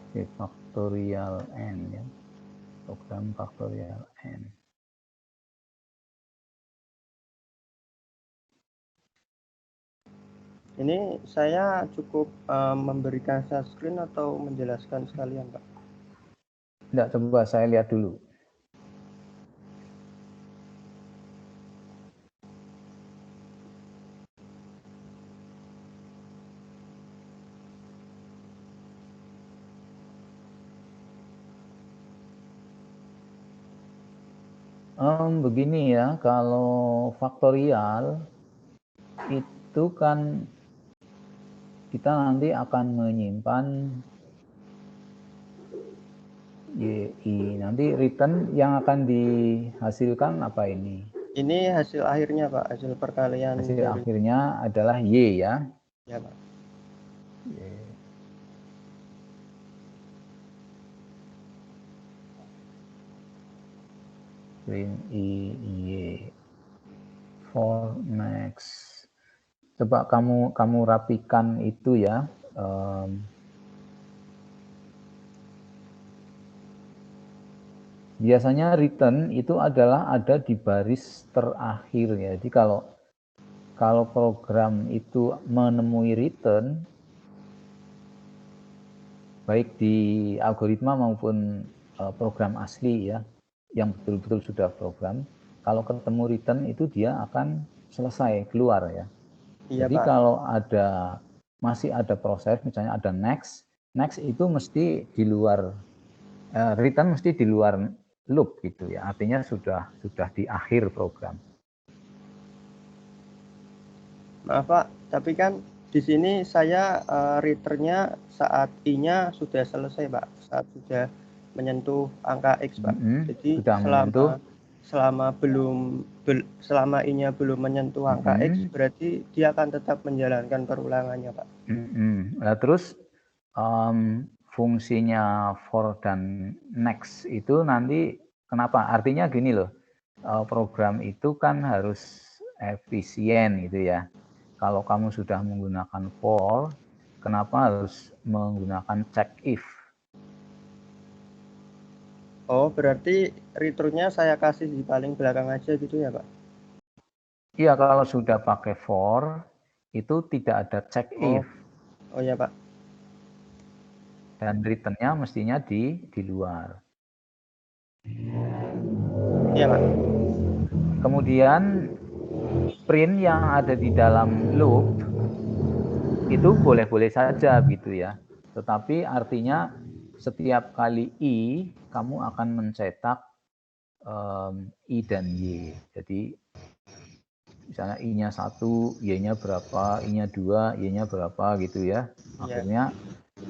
Oke, faktorial N ya. Program faktorial N. Ini saya cukup memberikan share screen atau menjelaskan sekalian Pak? Tidak, coba saya lihat dulu. Begini ya, kalau faktorial itu kan kita nanti akan menyimpan YI. Nanti return yang akan dihasilkan apa ini? Ini hasil akhirnya Pak, hasil perkalian Hasil dari... akhirnya adalah Y ya. Ya Pak. Y. Print I, Y. For next. Coba kamu rapikan itu ya. Biasanya return itu adalah ada di baris terakhir ya. Jadi kalau program itu menemui return, baik di algoritma maupun program asli ya, yang betul-betul sudah program, kalau ketemu return itu dia akan selesai keluar ya. Iya, Jadi Pak. kalau masih ada proses, misalnya ada next itu mesti di luar return mesti di luar loop gitu ya. Artinya sudah di akhir program. Maaf Pak, tapi kan di sini saya returnnya saat I-nya sudah selesai Pak, saat sudah menyentuh angka X Pak. Jadi sudah menyentuh selama I-nya belum menyentuh angka X, berarti dia akan tetap menjalankan perulangannya Pak. Nah, terus fungsinya for dan next itu nanti kenapa? Artinya gini loh, program itu kan harus efisien gitu ya. Kalau kamu sudah menggunakan for, kenapa harus menggunakan check if? Oh, berarti returnnya saya kasih di paling belakang aja gitu ya Pak? Iya, kalau sudah pakai for, itu tidak ada check if. Oh ya Pak. Dan returnnya mestinya di luar. Iya Pak. Kemudian print yang ada di dalam loop itu boleh-boleh saja gitu ya. Tetapi artinya setiap kali I, kamu akan mencetak I dan Y. Jadi misalnya I-nya 1, Y-nya berapa, I-nya 2, Y-nya berapa gitu ya. Akhirnya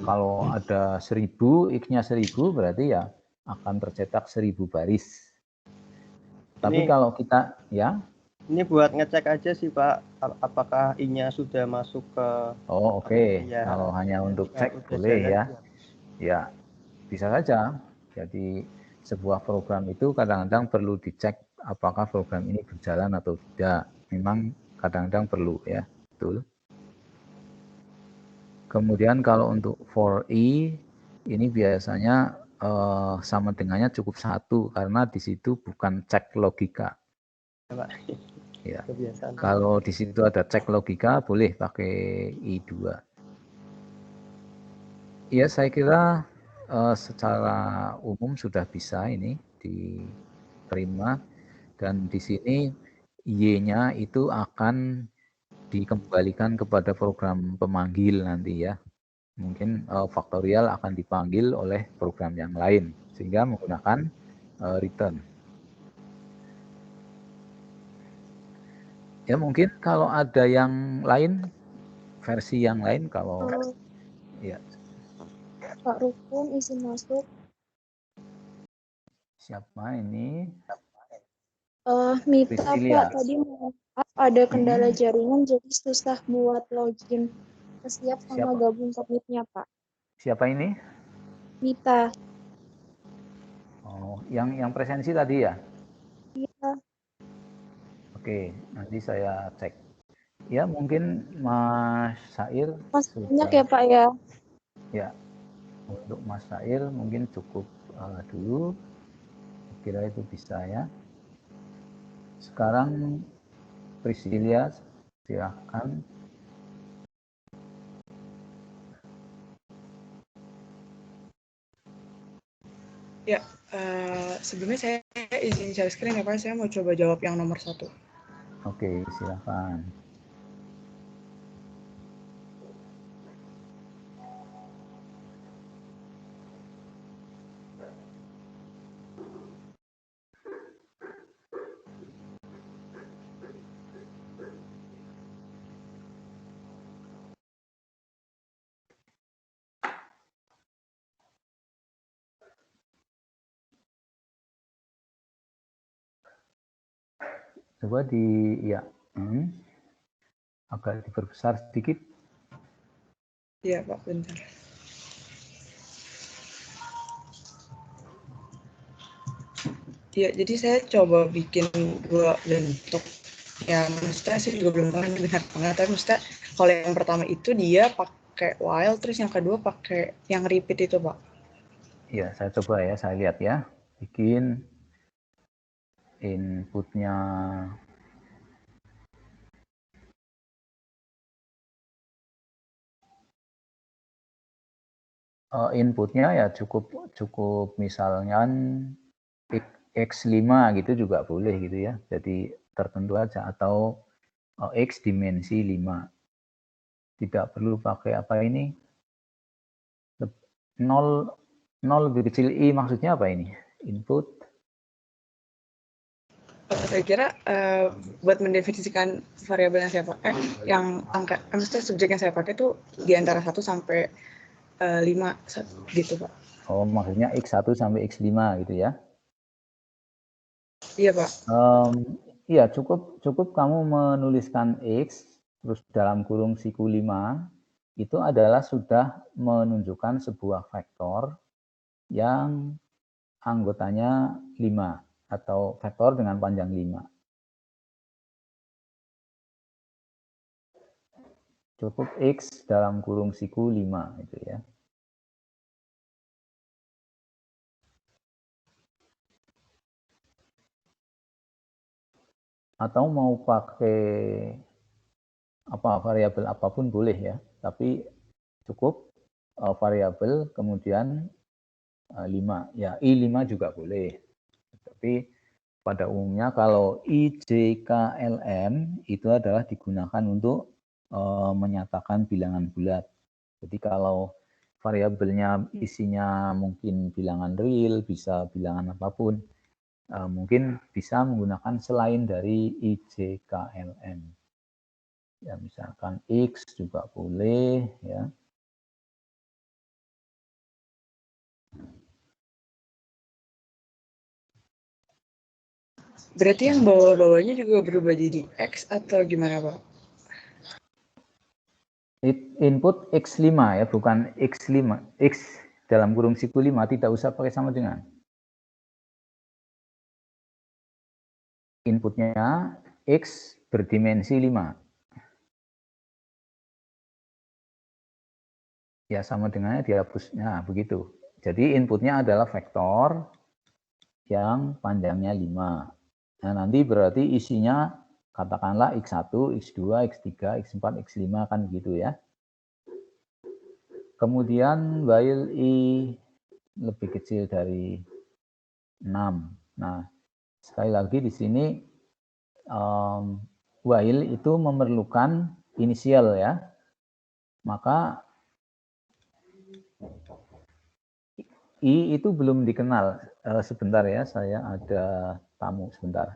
kalau ada 1000, X-nya 1000 berarti ya akan tercetak 1000 baris. Tapi kalau kita ya. Ini buat ngecek aja sih Pak, apakah I-nya sudah masuk ke. Oh oke. Ya. Kalau hanya untuk cek boleh ya. Ya bisa saja. Jadi sebuah program itu kadang-kadang perlu dicek apakah program ini berjalan atau tidak. Memang kadang-kadang perlu ya, betul. Kemudian kalau untuk for I ini biasanya sama dengannya cukup 1 karena di situ bukan cek logika. Ya. Kalau di situ ada cek logika boleh pakai I2. Ya saya kira secara umum sudah bisa ini diterima dan di sini Y-nya itu akan dikembalikan kepada program pemanggil nanti ya. Mungkin faktorial akan dipanggil oleh program yang lain sehingga menggunakan return. Ya mungkin kalau ada yang lain, versi yang lain kalau ya. Pak Rukun izin masuk. Siapa ini? Mita Pak, tadi maaf ada kendala jaringan jadi susah buat login. Siap sama gabung ke Meet-nya Pak. Siapa ini? Mita. Oh, yang presensi tadi ya? Iya. Oke, nanti saya cek. Ya mungkin Mas Sair. Mas banyak ya Pak ya? Ya, untuk Mas Sair mungkin cukup dulu. Kira itu bisa ya. Sekarang Priscilia, silakan. Ya, sebelumnya saya izin share screen ya Pak, saya mau coba jawab yang nomor 1. Oke, silakan. Coba agak diperbesar sedikit. Iya Pak, bentar. Ya, jadi saya coba bikin 2 bentuk. Ya, maksudnya sih juga belum paham benar banget, tapi maksudnya kalau yang pertama itu dia pakai while, terus yang kedua pakai yang repeat itu Pak. Iya, saya coba ya, saya lihat ya. Bikin inputnya inputnya ya cukup misalnya X5 gitu juga boleh gitu ya. Jadi tertentu aja, atau X dimensi 5. Tidak perlu pakai apa ini, 0 lebih kecil I maksudnya apa ini? Input. Saya kira buat mendefinisikan variabel yang saya pakai, yang angka, maksudnya subjek yang saya pakai itu di antara 1 sampai 5 gitu, Pak. Oh, maksudnya X1 sampai X5 gitu ya? Iya, Pak. Iya, cukup kamu menuliskan X, terus dalam kurung siku 5, itu adalah sudah menunjukkan sebuah vektor yang anggotanya 5, atau vektor dengan panjang 5. Cukup X dalam kurung siku 5 itu ya. Atau mau pakai variabel apapun boleh ya, tapi cukup variabel kemudian 5 ya, I5 juga boleh. Tapi pada umumnya kalau IJKLM itu adalah digunakan untuk menyatakan bilangan bulat. Jadi kalau variabelnya isinya mungkin bilangan real, bisa bilangan apapun, mungkin bisa menggunakan selain dari IJKLM. Ya, misalkan X juga boleh ya. Berarti yang bawah-bawahnya juga berubah jadi X atau gimana, Pak? Input X5 ya, bukan X5. X dalam kurung siku 5 tidak usah pakai sama dengan. Inputnya X berdimensi 5. Ya, sama dengannya dihapus. Nah, begitu. Jadi inputnya adalah vektor yang panjangnya 5. Nah, nanti berarti isinya katakanlah X1, X2, X3, X4, X5 kan gitu ya. Kemudian while I lebih kecil dari 6. Nah, sekali lagi di sini while itu memerlukan inisial ya. Maka I itu belum dikenal. Sebentar ya, saya ada tamu sebentar.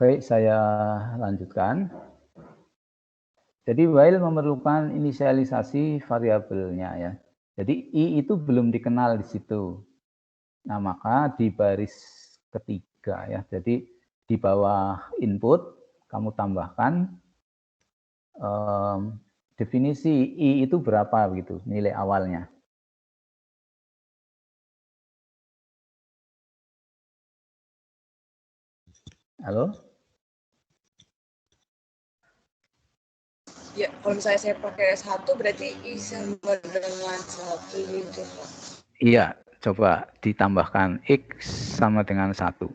Baik, saya lanjutkan. Jadi while memerlukan inisialisasi variabelnya ya. Jadi I itu belum dikenal di situ. Nah, maka di baris ketiga ya. Jadi di bawah input kamu tambahkan definisi I itu berapa begitu, nilai awalnya. Halo? Ya, kalau misalnya saya pakai S1 berarti I sama dengan 1 gitu. Iya, coba ditambahkan X sama dengan 1.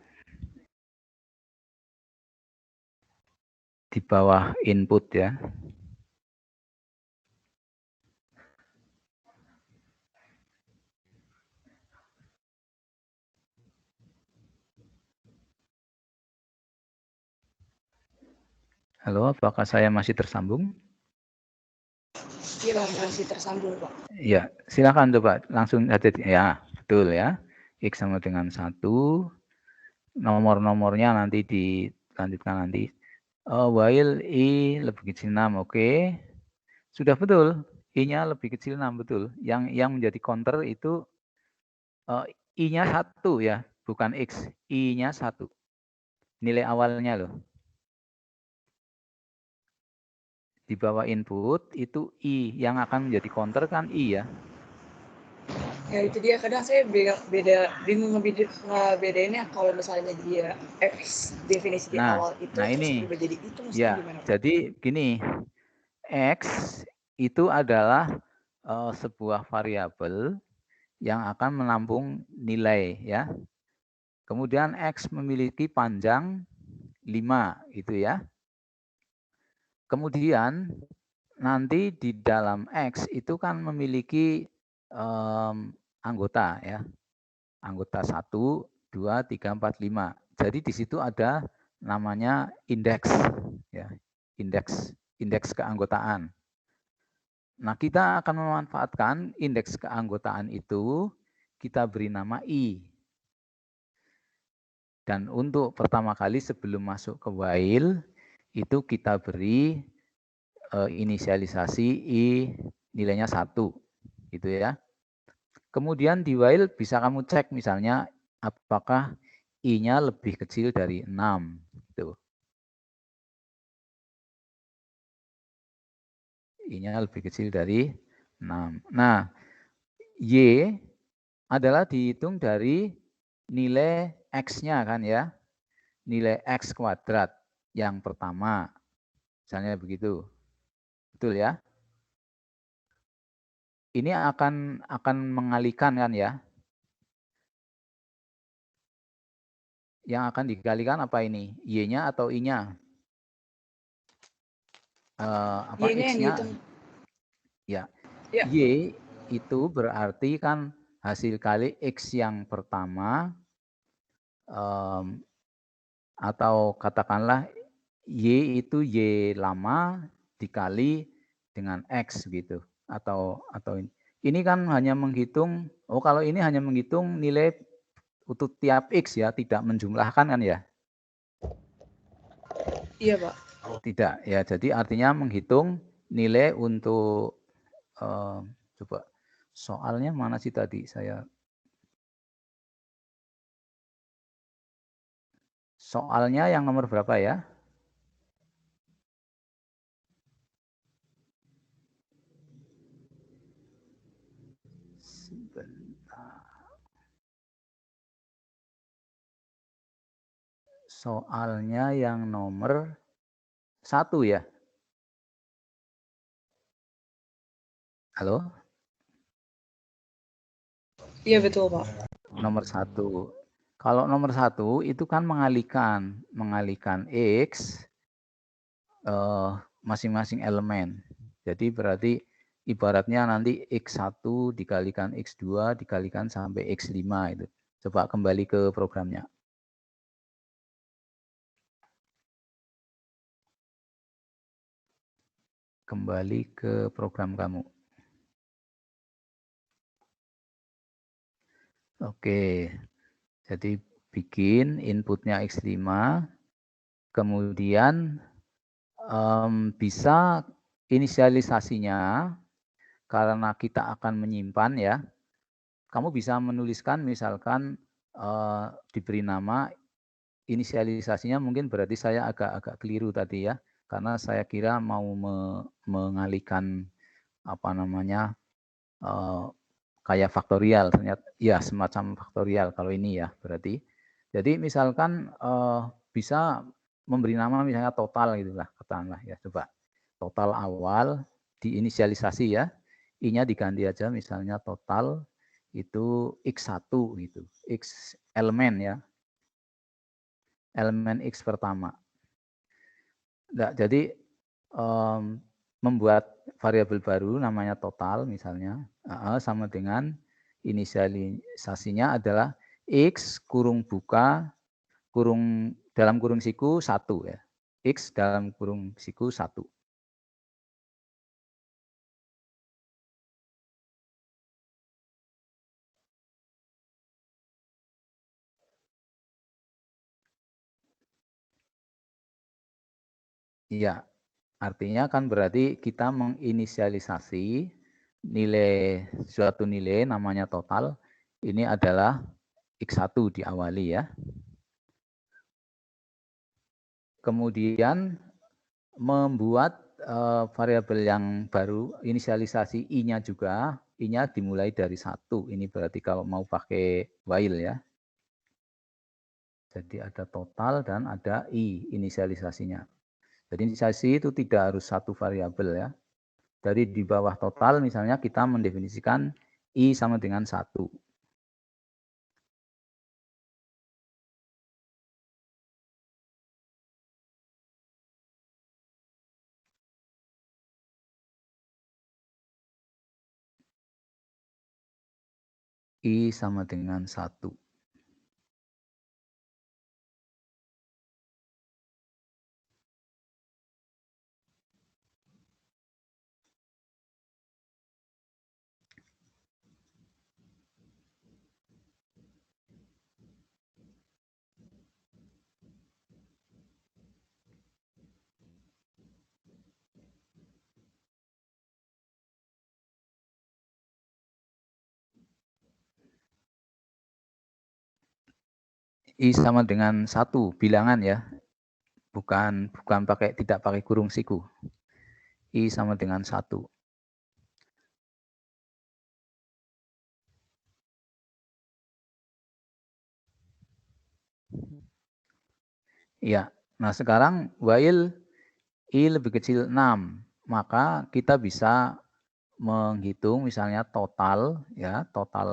Di bawah input ya. Halo, apakah saya masih tersambung? Iya, masih tersambung, Pak. Ya, silakan coba langsung aja. Ya, betul ya. X sama dengan 1. Nomor-nomornya nanti dilanjutkan nanti. While I lebih kecil 6, oke. Sudah betul. I-nya lebih kecil 6, betul. Yang menjadi counter itu I-nya 1 ya, bukan X. I-nya 1. Nilai awalnya loh. Di bawah input itu I, yang akan menjadi counter kan I ya. Ya itu dia, kadang saya bingung ngebedainnya kalau misalnya dia X definisi di awal itu terus ini berubah jadi itu maksudnya ya, gimana Pak? jadi gini, X itu adalah sebuah variabel yang akan menampung nilai ya. Kemudian X memiliki panjang 5 gitu ya. Kemudian nanti di dalam X itu kan memiliki anggota ya. Anggota 1, 2, 3, 4, 5. Jadi di situ ada namanya indeks ya. Indeks keanggotaan. Nah, kita akan memanfaatkan indeks keanggotaan itu, kita beri nama I. Dan untuk pertama kali sebelum masuk ke while, itu kita beri inisialisasi I nilainya 1. Gitu ya. Kemudian di while bisa kamu cek misalnya apakah I-nya lebih kecil dari 6. Gitu. I-nya lebih kecil dari 6. Nah, Y adalah dihitung dari nilai X-nya kan ya. Nilai X kuadrat yang pertama. Misalnya begitu. Betul ya? Ini akan mengalihkan kan ya. Yang akan dikalikan apa ini? Y-nya atau I-nya? X-nya? Ya. Y itu berarti kan hasil kali X yang pertama atau katakanlah Y itu Y lama dikali dengan X gitu. Atau ini kan hanya menghitung, kalau ini hanya menghitung nilai untuk tiap X ya, tidak menjumlahkan kan ya? Iya Pak. Tidak ya, jadi artinya menghitung nilai untuk coba soalnya mana sih tadi saya soalnya yang nomor berapa ya? Sebentar. Soalnya yang nomor 1 ya? Halo? Iya betul Pak. Nomor 1. Kalau nomor 1 itu kan mengalihkan X masing-masing elemen. Jadi berarti ibaratnya nanti X1 dikalikan X2 dikalikan sampai X5 itu. Coba kembali ke programnya. Kembali ke program kamu. Oke, jadi bikin inputnya X5, kemudian bisa inisialisasinya, karena kita akan menyimpan ya, kamu bisa menuliskan misalkan diberi nama, inisialisasinya mungkin berarti saya agak keliru tadi ya, karena saya kira mau mengalihkan apa namanya, kayak faktorial, ternyata ya semacam faktorial kalau ini ya berarti. Jadi misalkan bisa memberi nama misalnya total gitulah katakanlah ya, coba total awal diinisialisasi ya, I-nya diganti aja misalnya total itu X1 gitu, X elemen ya, elemen X pertama. Nah, jadi membuat variabel baru namanya total misalnya sama dengan inisialisasinya adalah X kurung buka dalam kurung siku 1 ya. X dalam kurung siku 1. Iya, artinya kan berarti kita menginisialisasi suatu nilai namanya total, ini adalah X1 diawali ya. Kemudian membuat variabel yang baru, inisialisasi I-nya juga I-nya dimulai dari 1. Ini berarti kalau mau pakai while ya. Jadi ada total dan ada I inisialisasinya. Jadi inisialisasi itu tidak harus satu variabel ya. Dari di bawah total misalnya kita mendefinisikan I sama dengan 1. I sama dengan 1. I sama dengan 1 bilangan ya. Bukan tidak pakai kurung siku. I sama dengan 1. Ya. Nah, sekarang while I lebih kecil 6, maka kita bisa menghitung misalnya total ya, total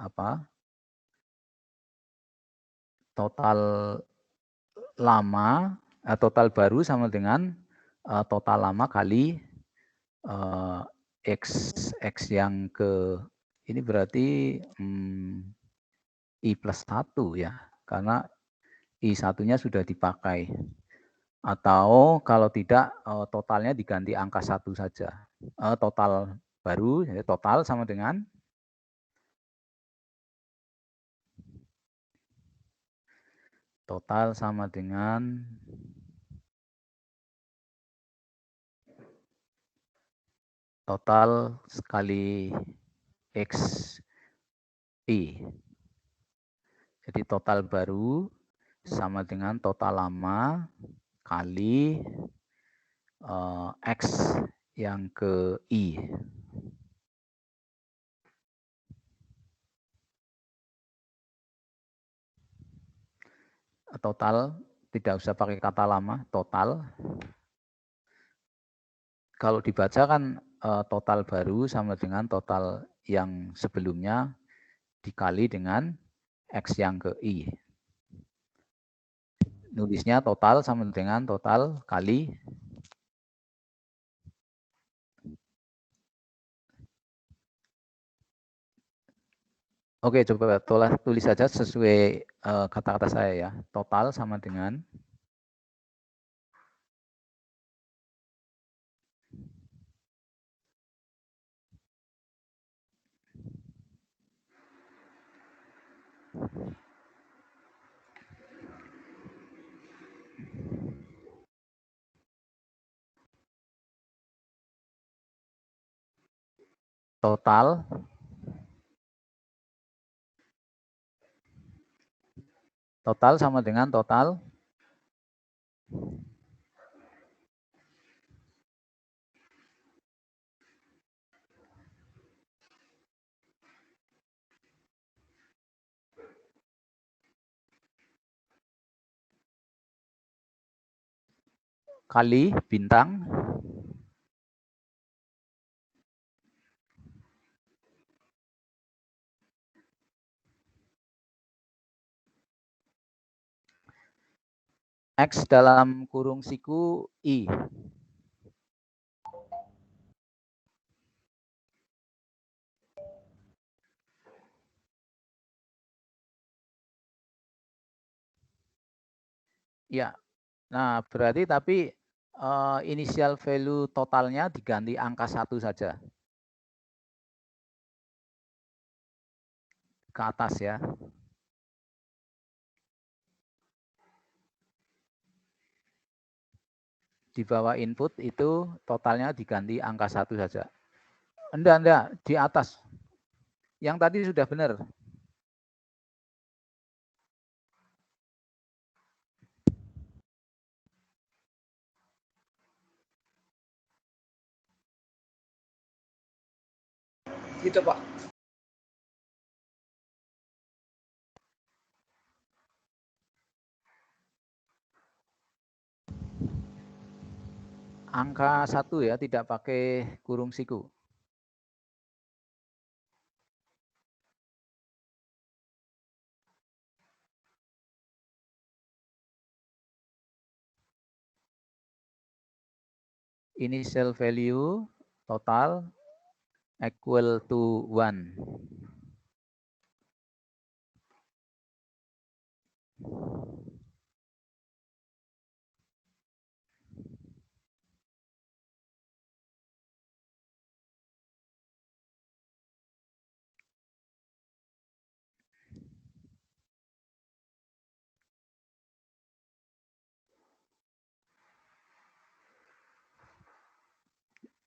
apa? Total lama, total baru sama dengan total lama kali X yang ke, ini berarti I plus 1 ya, karena I1-nya sudah dipakai. Atau kalau tidak, totalnya diganti angka 1 saja. Total baru, jadi total sama dengan total sekali X I. Jadi total baru sama dengan total lama kali X yang ke I. Total, tidak usah pakai kata lama, total. Kalau dibaca kan total baru sama dengan total yang sebelumnya dikali dengan X yang ke I. Nulisnya total sama dengan total kali Oke, coba tulis saja sesuai kata-kata saya ya. Total sama dengan total sama dengan total kali bintang X dalam kurung siku I. Ya, nah berarti tapi initial value totalnya diganti angka 1 saja. Ke atas ya. Di bawah input itu totalnya diganti angka 1 saja. Enggak, di atas. Yang tadi sudah benar. Gitu, Pak. Angka 1 ya, tidak pakai kurung siku. Initial value total equal to 1.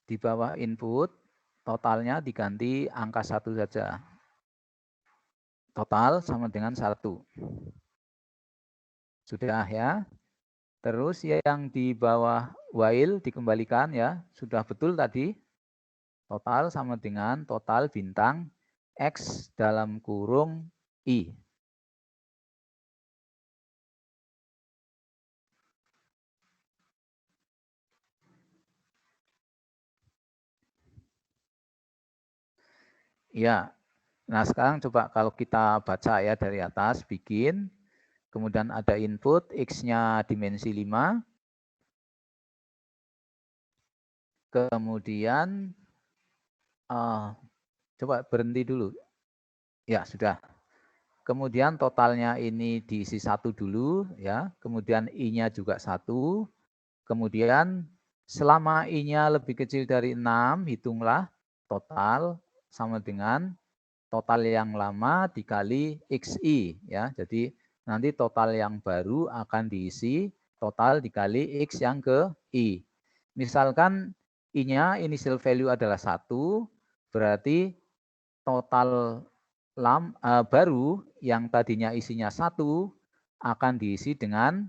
Di bawah input, totalnya diganti angka 1 saja. Total sama dengan 1. Sudah ya. Terus yang di bawah while dikembalikan ya. Sudah betul tadi. Total sama dengan total bintang X dalam kurung I. Ya, nah sekarang coba kalau kita baca ya dari atas, bikin, kemudian ada input, X-nya dimensi 5, kemudian, coba berhenti dulu, ya sudah. Kemudian totalnya ini diisi 1 dulu, ya. Kemudian I-nya juga 1, kemudian selama I-nya lebih kecil dari 6, hitunglah total sama dengan total yang lama dikali XI ya. Jadi nanti total yang baru akan diisi total dikali X yang ke I. Misalkan I-nya initial value adalah 1, berarti total baru yang tadinya isinya 1 akan diisi dengan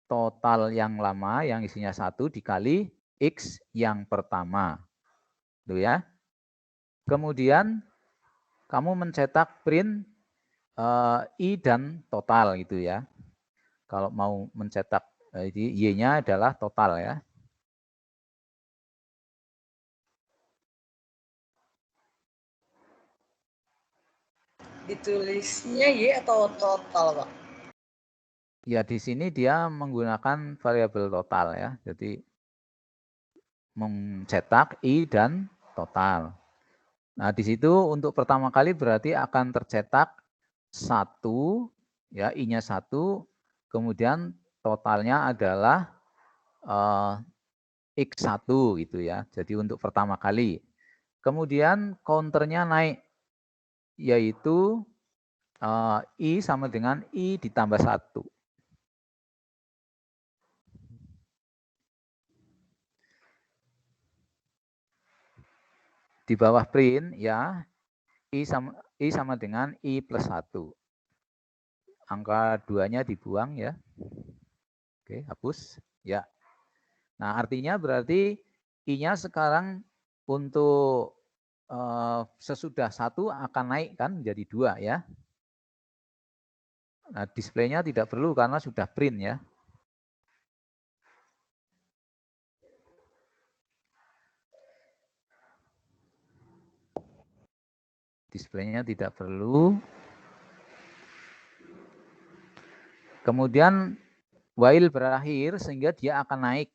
total yang lama yang isinya 1 dikali X yang pertama. Tuh ya. Kemudian kamu mencetak print I dan total gitu ya. Kalau mau mencetak Y-nya adalah total ya. Ditulisnya Y atau total, Pak? Ya di sini dia menggunakan variabel total ya. Jadi mencetak I dan total. Nah, di situ untuk pertama kali berarti akan tercetak 1 ya, I-nya 1, kemudian totalnya adalah X1 gitu ya. Jadi untuk pertama kali. Kemudian counternya naik yaitu I sama dengan I ditambah 1. Di bawah print ya, I sama dengan I plus 1. Angka 2-nya dibuang ya. Oke, hapus. Ya. Nah, artinya berarti I-nya sekarang untuk sesudah 1 akan naik kan menjadi 2 ya. Nah, displaynya tidak perlu karena sudah print ya. Displaynya tidak perlu. Kemudian while berakhir sehingga dia akan naik.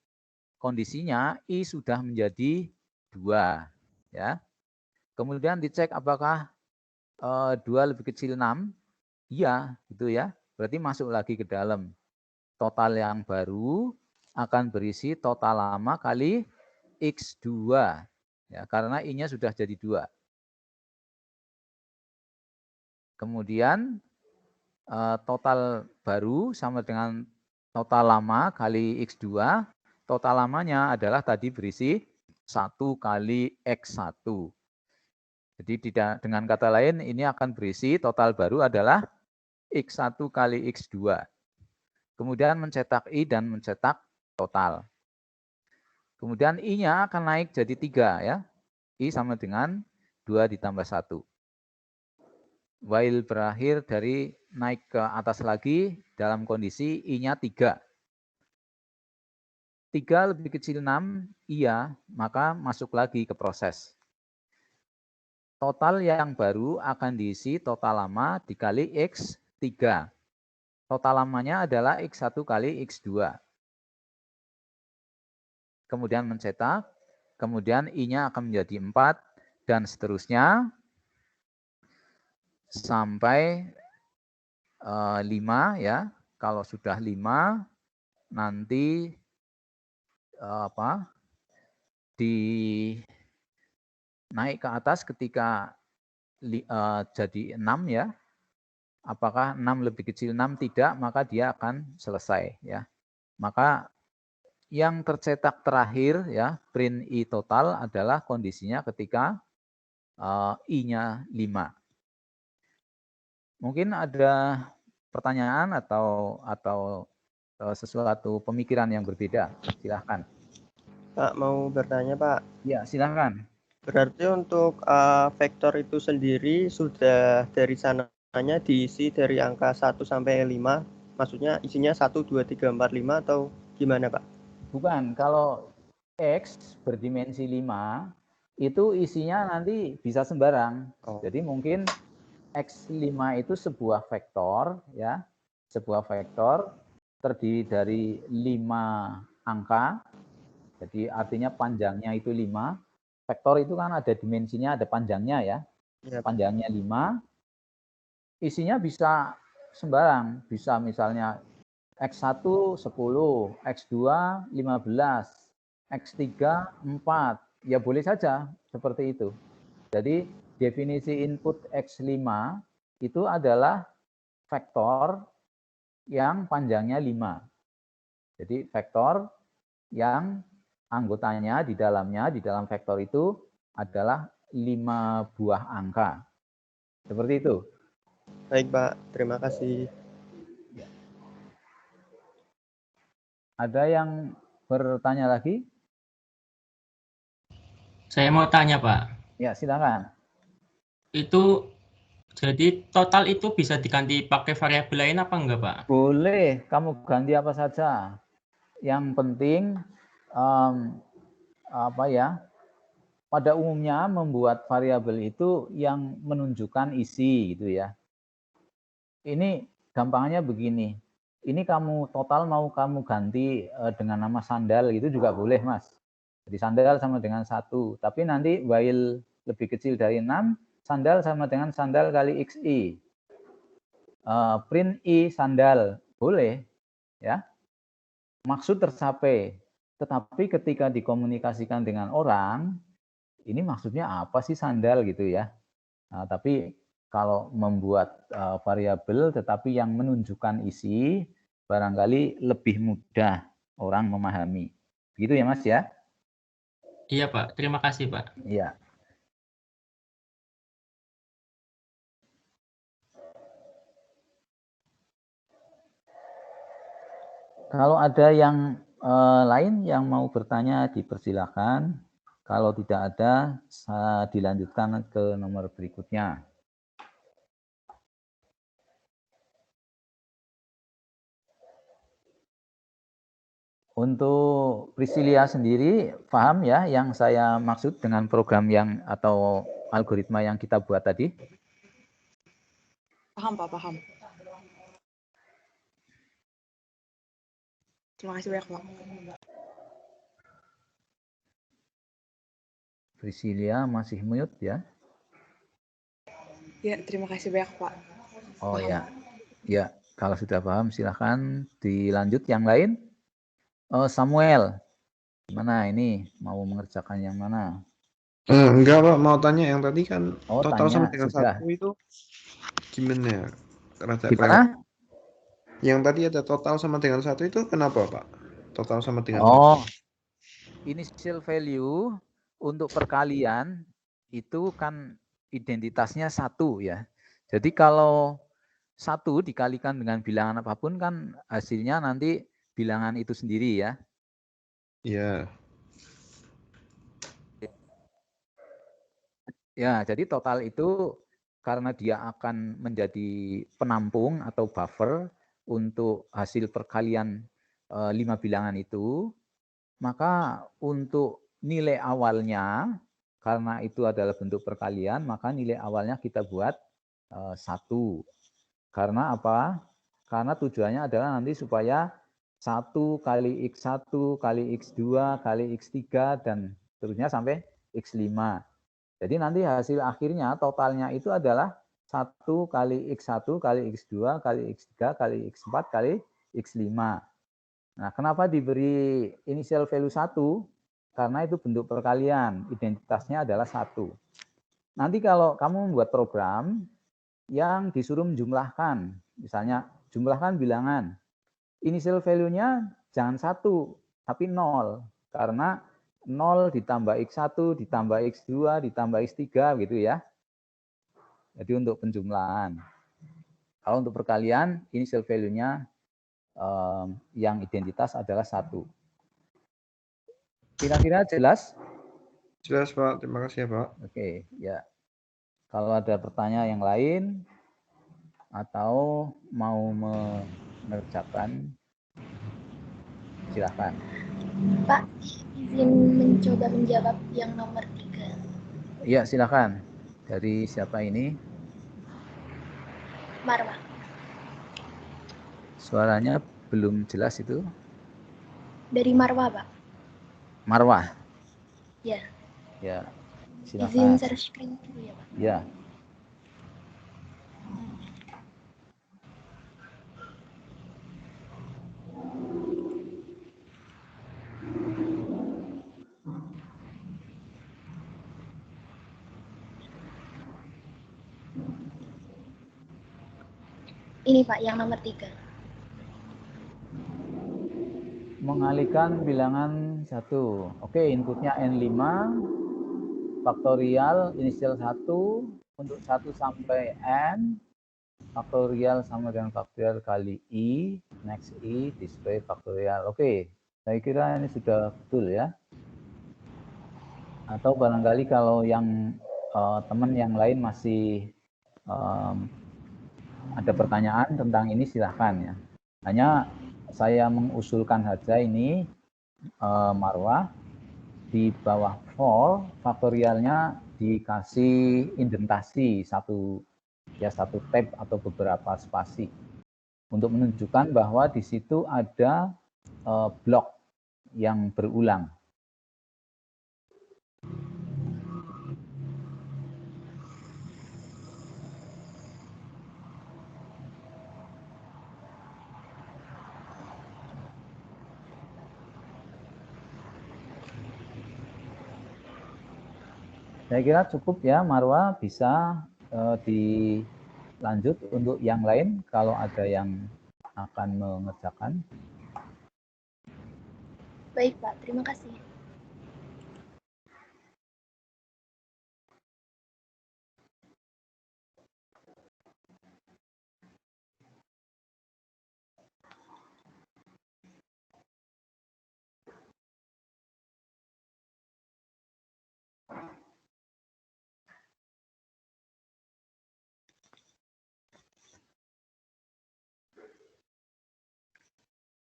Kondisinya I sudah menjadi 2 ya. Kemudian dicek apakah 2 lebih kecil 6? Iya, gitu ya. Berarti masuk lagi ke dalam. Total yang baru akan berisi total lama kali X2. Ya, karena I-nya sudah jadi 2. Kemudian total baru sama dengan total lama kali X2. Total lamanya adalah tadi berisi 1 kali X1. Jadi dengan kata lain ini akan berisi total baru adalah X1 kali X2. Kemudian mencetak I dan mencetak total. Kemudian I-nya akan naik jadi 3 ya. I sama dengan 2 ditambah 1. While berakhir dari naik ke atas lagi dalam kondisi I-nya 3. 3 lebih kecil 6, iya, maka masuk lagi ke proses. Total yang baru akan diisi total lama dikali X3. Total lamanya adalah X1 kali X2. Kemudian mencetak, kemudian I-nya akan menjadi 4, dan seterusnya sampai 5 ya. Kalau sudah 5, nanti naik ke atas ketika jadi 6 ya. Apakah 6 lebih kecil 6? Tidak, maka dia akan selesai ya. Maka yang tercetak terakhir ya, print I total adalah kondisinya ketika I-nya 5. Mungkin ada pertanyaan atau sesuatu pemikiran yang berbeda. Silahkan. Pak, mau bertanya, Pak? Ya, silahkan. Berarti untuk vektor itu sendiri sudah dari sananya diisi dari angka 1 sampai 5, maksudnya isinya 1, 2, 3, 4, 5 atau gimana, Pak? Bukan, kalau X berdimensi 5, itu isinya nanti bisa sembarang. Jadi mungkin X5 itu sebuah vektor, ya, sebuah vektor terdiri dari 5 angka, jadi artinya panjangnya itu 5. Vektor itu kan ada dimensinya, ada panjangnya ya. Panjangnya 5, isinya bisa sembarang. Bisa misalnya X1 10, X2 15, X3 4. Ya boleh saja seperti itu. Jadi definisi input X5 itu adalah vektor yang panjangnya 5. Jadi vektor yang anggotanya di dalam vektor itu adalah 5 buah angka. Seperti itu. Baik, Pak. Terima kasih. Ada yang bertanya lagi? Saya mau tanya, Pak. Ya, silakan. Itu jadi total itu bisa diganti pakai variabel lain apa enggak, Pak? Boleh, kamu ganti apa saja. Yang penting pada umumnya membuat variabel itu yang menunjukkan isi gitu ya. Ini gampangnya begini. Ini kamu total mau kamu ganti dengan nama sandal itu juga boleh, Mas. Jadi sandal sama dengan 1, tapi nanti while lebih kecil dari 6, sandal sama dengan sandal kali XI. Print I sandal boleh ya. Maksud tercapai. Tetapi ketika dikomunikasikan dengan orang, ini maksudnya apa sih sandal gitu ya. Nah, tapi kalau membuat variabel tetapi yang menunjukkan isi, barangkali lebih mudah orang memahami. Begitu ya, Mas ya? Iya, Pak. Terima kasih, Pak. Iya. Kalau ada yang lain yang mau bertanya, dipersilakan. Kalau tidak ada, dilanjutkan ke nomor berikutnya. Untuk Priscilia sendiri, paham ya yang saya maksud dengan program yang atau algoritma yang kita buat tadi? Paham, Pak, paham. Terima kasih banyak, Pak. Priscilia masih mute ya? Ya, terima kasih banyak, Pak. Oh paham. ya, ya kalau sudah paham silahkan dilanjut yang lain. Samuel, gimana ini mau mengerjakan yang mana? Enggak, Pak, mau tanya yang tadi kan total tanya, sama dengan sudah. 1 itu gimana? Gimana? Yang tadi ada total sama dengan 1 itu kenapa, Pak? Total sama dengan 1. Initial value untuk perkalian itu kan identitasnya 1 ya. Jadi kalau 1 dikalikan dengan bilangan apapun kan hasilnya nanti bilangan itu sendiri ya. Iya. Ya, jadi total itu karena dia akan menjadi penampung atau buffer untuk hasil perkalian 5 bilangan itu, maka untuk nilai awalnya, karena itu adalah bentuk perkalian, maka nilai awalnya kita buat 1. Karena apa? Karena tujuannya adalah nanti supaya 1 kali X1 kali X2 kali X3 dan seterusnya sampai X5. Jadi nanti hasil akhirnya totalnya itu adalah 1 kali X1 kali X2 kali X3 kali X4 kali X5. Nah, kenapa diberi initial value 1? Karena itu bentuk perkalian, identitasnya adalah 1. Nanti kalau kamu membuat program yang disuruh menjumlahkan, misalnya jumlahkan bilangan, initial value-nya jangan 1, tapi 0. Karena 0 ditambah X1, ditambah X2, ditambah X3, gitu ya. Jadi untuk penjumlahan. Kalau untuk perkalian, initial value-nya yang identitas adalah 1. Kira-kira jelas? Jelas, Pak. Terima kasih ya, Pak. Oke, ya. Kalau ada pertanyaan yang lain, atau mau mengerjakan, silakan. Pak, izin mencoba menjawab yang nomor 3. Iya, silakan. Dari siapa ini? Marwah. Suaranya belum jelas itu. Dari Marwah, Pak. Marwah. Ya. Ya, silakan. Izin share screen dulu ya, Pak. Ya. Ini Pak, yang nomor 3. Mengalihkan bilangan 1. Oke, inputnya N5, faktorial inisial 1, untuk 1 sampai N, faktorial sama dengan faktorial kali I, next I, display faktorial. Oke, saya kira ini sudah betul ya. Atau barangkali kalau yang teman yang lain masih ada pertanyaan tentang ini silahkan ya. Hanya saya mengusulkan saja ini Marwah di bawah for faktorialnya dikasih indentasi satu tab atau beberapa spasi untuk menunjukkan bahwa di situ ada blok yang berulang. Saya kira cukup ya Marwah, bisa dilanjut untuk yang lain kalau ada yang akan mengerjakan. Baik Pak, terima kasih.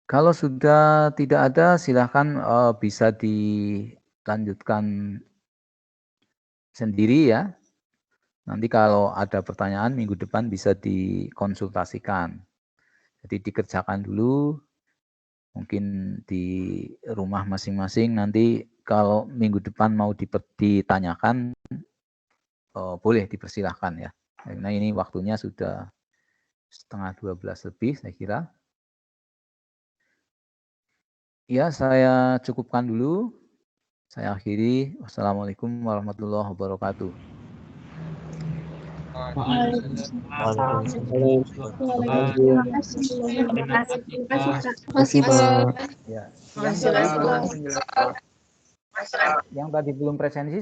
Kalau sudah tidak ada, silahkan bisa dilanjutkan sendiri ya. Nanti kalau ada pertanyaan minggu depan bisa dikonsultasikan. Jadi dikerjakan dulu, mungkin di rumah masing-masing. Nanti kalau minggu depan mau ditanyakan, boleh dipersilahkan ya. Karena ini waktunya sudah 11:30 lebih saya kira. Ya, saya cukupkan dulu. Saya akhiri. Wassalamualaikum warahmatullahi wabarakatuh. Yang tadi belum presensi